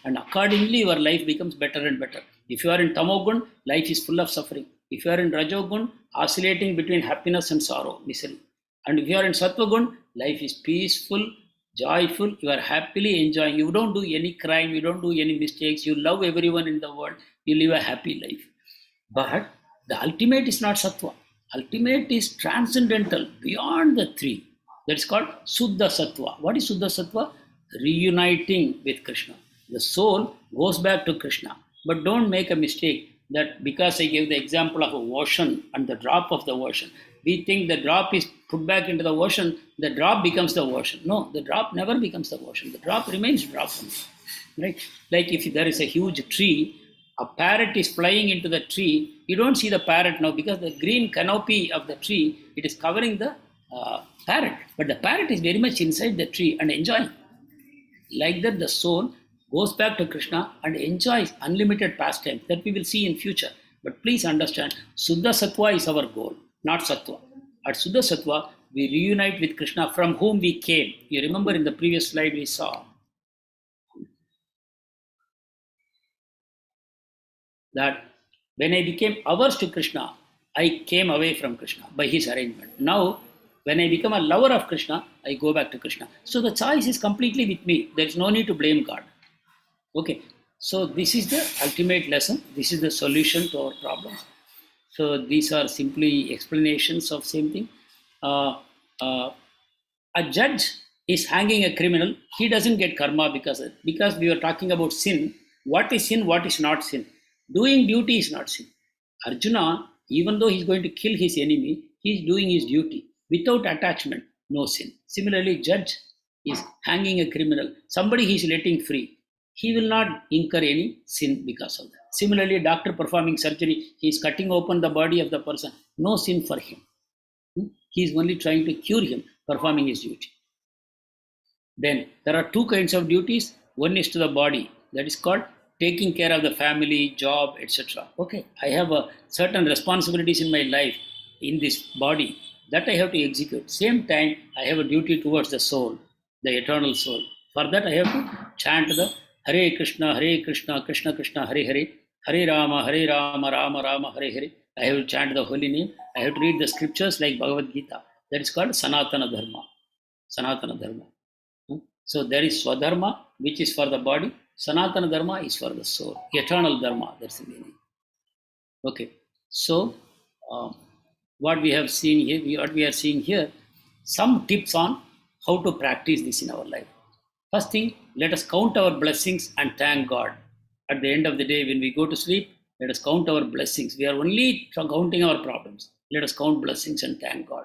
and accordingly your life becomes better and better. If you are in tamogun, life is full of suffering. If you are in rajogun, oscillating between happiness and sorrow, misery. And if you are in sattvagun, life is peaceful, joyful, you are happily enjoying. You don't do any crime, you don't do any mistakes, you love everyone in the world, you live a happy life. But the ultimate is not sattva. Ultimate is transcendental, beyond the three. That's called Suddha Sattva. What is Suddha Sattva? Reuniting with Krishna. The soul goes back to Krishna. But don't make a mistake that because I gave the example of a ocean and the drop of the ocean, we think the drop is put back into the ocean, the drop becomes the ocean. No, the drop never becomes the ocean. The drop remains drop. Right? Like if there is a huge tree, a parrot is flying into the tree, you don't see the parrot now because the green canopy of the tree, it is covering the parrot. But the parrot is very much inside the tree and enjoying. Like that, the soul goes back to Krishna and enjoys unlimited pastime that we will see in future. But please understand, Suddha Sattva is our goal, not Sattva. At Suddha Sattva, we reunite with Krishna from whom we came. You remember in the previous slide we saw that when I became averse to Krishna, I came away from Krishna by his arrangement. Now, when I become a lover of Krishna, I go back to Krishna. So the choice is completely with me. There is no need to blame God. Okay, so this is the ultimate lesson. This is the solution to our problems. So these are simply explanations of same thing. A judge is hanging a criminal. He doesn't get karma because we were talking about sin. What is sin? What is not sin? Doing duty is not sin. Arjuna, even though he's going to kill his enemy, he's doing his duty without attachment. No sin. Similarly, judge is hanging a criminal. Somebody he's letting free. He will not incur any sin because of that. Similarly, doctor performing surgery, he is cutting open the body of the person. No sin for him. He is only trying to cure him, performing his duty. Then there are two kinds of duties. One is to the body, that is called taking care of the family, job, etc. Okay, I have certain responsibilities in my life in this body that I have to execute. Same time, I have a duty towards the soul, the eternal soul. For that, I have to chant the Hare Krishna, Krishna Krishna, Hare Hare, Hare Rama, Rama Rama, Hare Hare. I have to chant the holy name. I have to read the scriptures like Bhagavad Gita. That is called Sanatana Dharma. Sanatana Dharma. So there is Swadharma, which is for the body. Sanatana Dharma is for the soul. Eternal Dharma, that's the meaning. Okay. So what we have seen here, what we are seeing here, some tips on how to practice this in our life. First thing, let us count our blessings and thank God. At the end of the day, when we go to sleep, let us count our blessings. We are only counting our problems. Let us count blessings and thank God.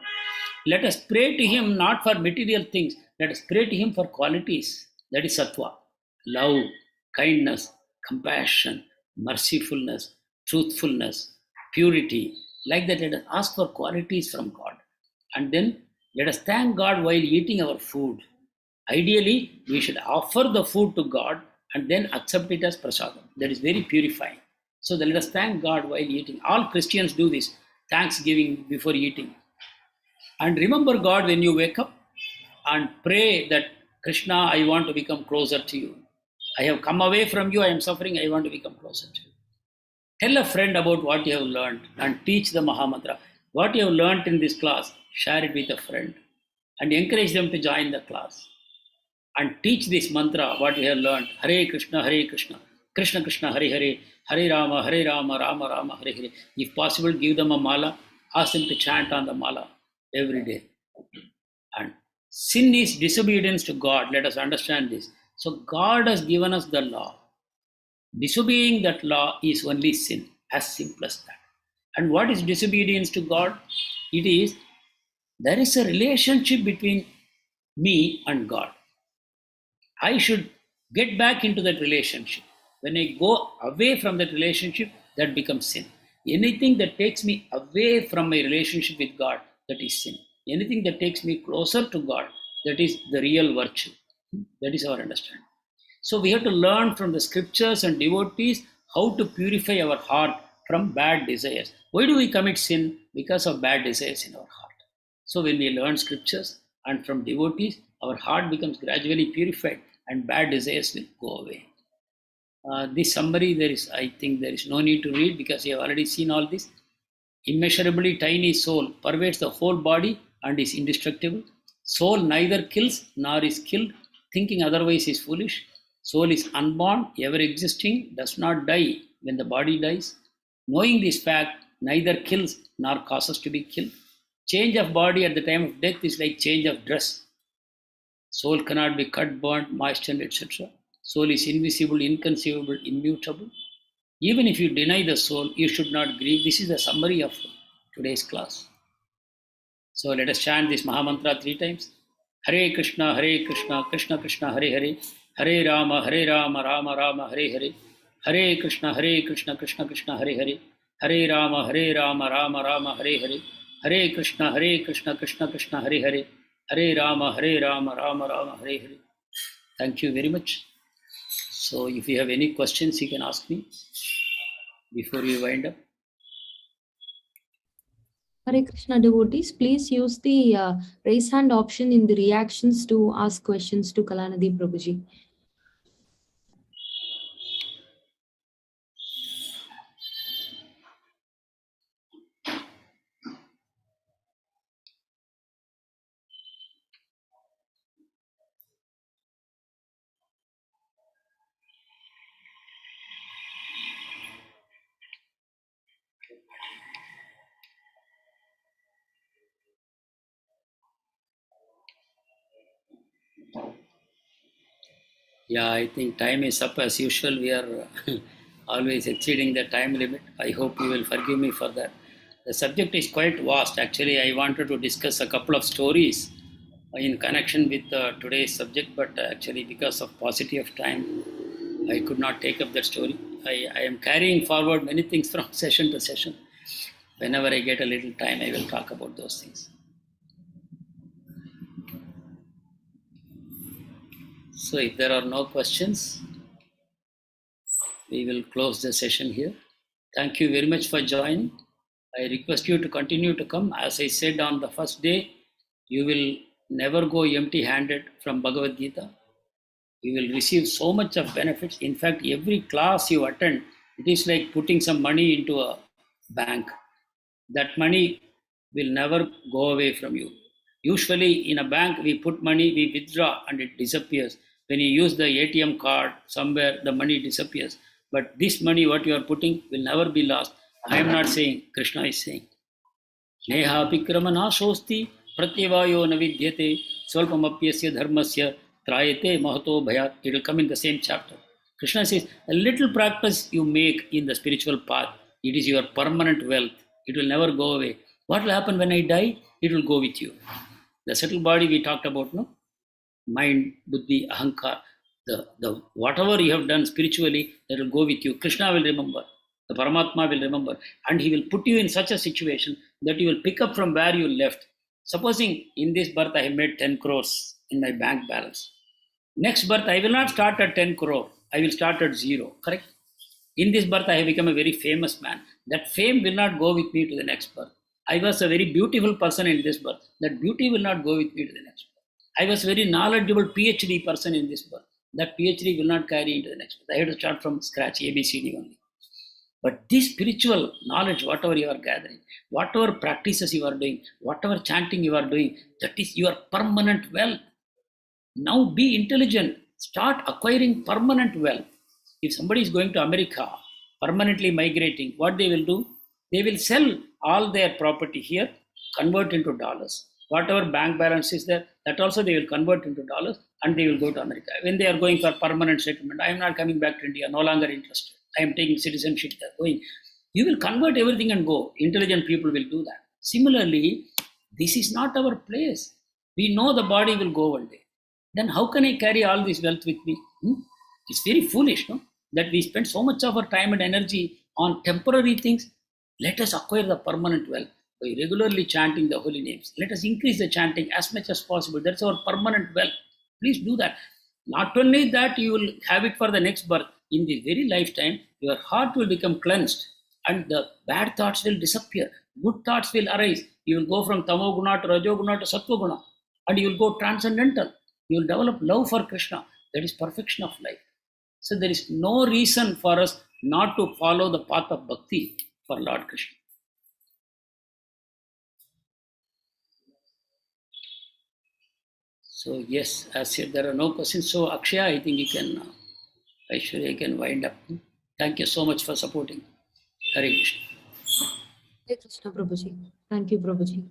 Let us pray to Him not for material things. Let us pray to Him for qualities. That is sattva, love, kindness, compassion, mercifulness, truthfulness, purity. Like that, let us ask for qualities from God. And then let us thank God while eating our food. Ideally, we should offer the food to God and then accept it as prasadam. That is very purifying. So let us thank God while eating. All Christians do this, thanksgiving before eating. And remember God when you wake up and pray that Krishna, I want to become closer to you. I have come away from you, I am suffering, I want to become closer to you. Tell a friend about what you have learned and teach the Mahamantra. What you have learned in this class, share it with a friend and encourage them to join the class. And teach this mantra, what you have learned. Hare Krishna, Krishna Krishna, Hare Hare, Hare Rama, Rama Rama, Hare Hare. If possible, give them a mala, ask them to chant on the mala every day. And sin is disobedience to God. Let us understand this. So God has given us the law. Disobeying that law is only sin, as simple as that. And what is disobedience to God? It is, there is a relationship between me and God. I should get back into that relationship. When I go away from that relationship, that becomes sin. Anything that takes me away from my relationship with God, that is sin. Anything that takes me closer to God, that is the real virtue. That is our understanding. So we have to learn from the scriptures and devotees how to purify our heart from bad desires. Why do we commit sin? Because of bad desires in our heart. So when we learn scriptures and from devotees, our heart becomes gradually purified and bad desires will go away. This summary, I think there is no need to read because you have already seen all this. Immeasurably tiny soul pervades the whole body and is indestructible. Soul neither kills nor is killed. Thinking otherwise is foolish. Soul is unborn, ever existing, does not die when the body dies. Knowing this fact neither kills nor causes to be killed. Change of body at the time of death is like change of dress. Soul cannot be cut, burnt, moistened, etc. Soul is invisible, inconceivable, immutable. Even if you deny the soul, you should not grieve. This is the summary of today's class. So let us chant this Mahamantra 3 times. Hare Krishna, Krishna Krishna, Hare Hare, Hare Rama, Rama Rama, Hare Hare, Hare Krishna, Krishna Krishna, Hare Hare, Hare Rama, Rama Rama, Hare Hare, Hare Krishna, Krishna Krishna, Hare Hare, Hare Rama, Rama Rama, Hare Hare. Thank you very much. So if you have any questions, you can ask me before we wind up. Hare Krishna devotees, please use the raise hand option in the reactions to ask questions to Kalanidhi Prabhuji. Yeah, I think time is up as usual. We are always exceeding the time limit. I hope you will forgive me for that. The subject is quite vast. Actually, I wanted to discuss a couple of stories in connection with today's subject, but actually, because of paucity of time, I could not take up that story. I am carrying forward many things from session to session. Whenever I get a little time, I will talk about those things. So, if there are no questions, we will close the session here. Thank you very much for joining. I request you to continue to come. As I said on the first day, you will never go empty handed from Bhagavad Gita. You will receive so much of benefits. In fact, every class you attend, it is like putting some money into a bank. That money will never go away from you. Usually in a bank, we put money, we withdraw and it disappears. When you use the ATM card somewhere, the money disappears. But this money, what you are putting, will never be lost. I am not saying, Krishna is saying. नेहापिक्रम नाशोस्ति pratyavayo na vidyate swalpamapyasya dharmasya trayate mahato bhayat. It will come in the same chapter. Krishna says, a little practice you make in the spiritual path, it is your permanent wealth. It will never go away. What will happen when I die? It will go with you. The subtle body we talked about, no? Mind, buddhi, ahankar, the whatever you have done spiritually, that will go with you. Krishna will remember, the Paramatma will remember, and he will put you in such a situation that you will pick up from where you left. Supposing in this birth I have made 10 crores in my bank balance. Next birth I will not start at 10 crore, I will start at zero, correct? In this birth I have become a very famous man. That fame will not go with me to the next birth. I was a very beautiful person in this birth. That beauty will not go with me to the next birth. I was a very knowledgeable PhD person in this birth. That PhD will not carry into the next birth. I had to start from scratch, ABCD only. But this spiritual knowledge, whatever you are gathering, whatever practices you are doing, whatever chanting you are doing, that is your permanent wealth. Now be intelligent. Start acquiring permanent wealth. If somebody is going to America, permanently migrating, what they will do? They will sell all their property here, convert into dollars. Whatever bank balance is there, that also they will convert into dollars and they will go to America. When they are going for permanent settlement, I am not coming back to India, no longer interested. I am taking citizenship, they are going. You will convert everything and go. Intelligent people will do that. Similarly, this is not our place. We know the body will go one day. Then how can I carry all this wealth with me? It's very foolish, no? That we spend so much of our time and energy on temporary things. Let us acquire the permanent wealth by regularly chanting the holy names. Let us increase the chanting as much as possible. That's our permanent wealth. Please do that. Not only that, you will have it for the next birth. In this very lifetime, your heart will become cleansed and the bad thoughts will disappear. Good thoughts will arise. You will go from tamoguna to rajoguna to sattva and you will go transcendental. You will develop love for Krishna. That is perfection of life. So there is no reason for us not to follow the path of bhakti for Lord Krishna. So yes, as said, there are no questions. So Akshaya, I think you can, Aishwarya can wind up. Thank you so much for supporting. Hare Krishna. Hare Krishna, Prabhuji. Thank you, Prabhuji.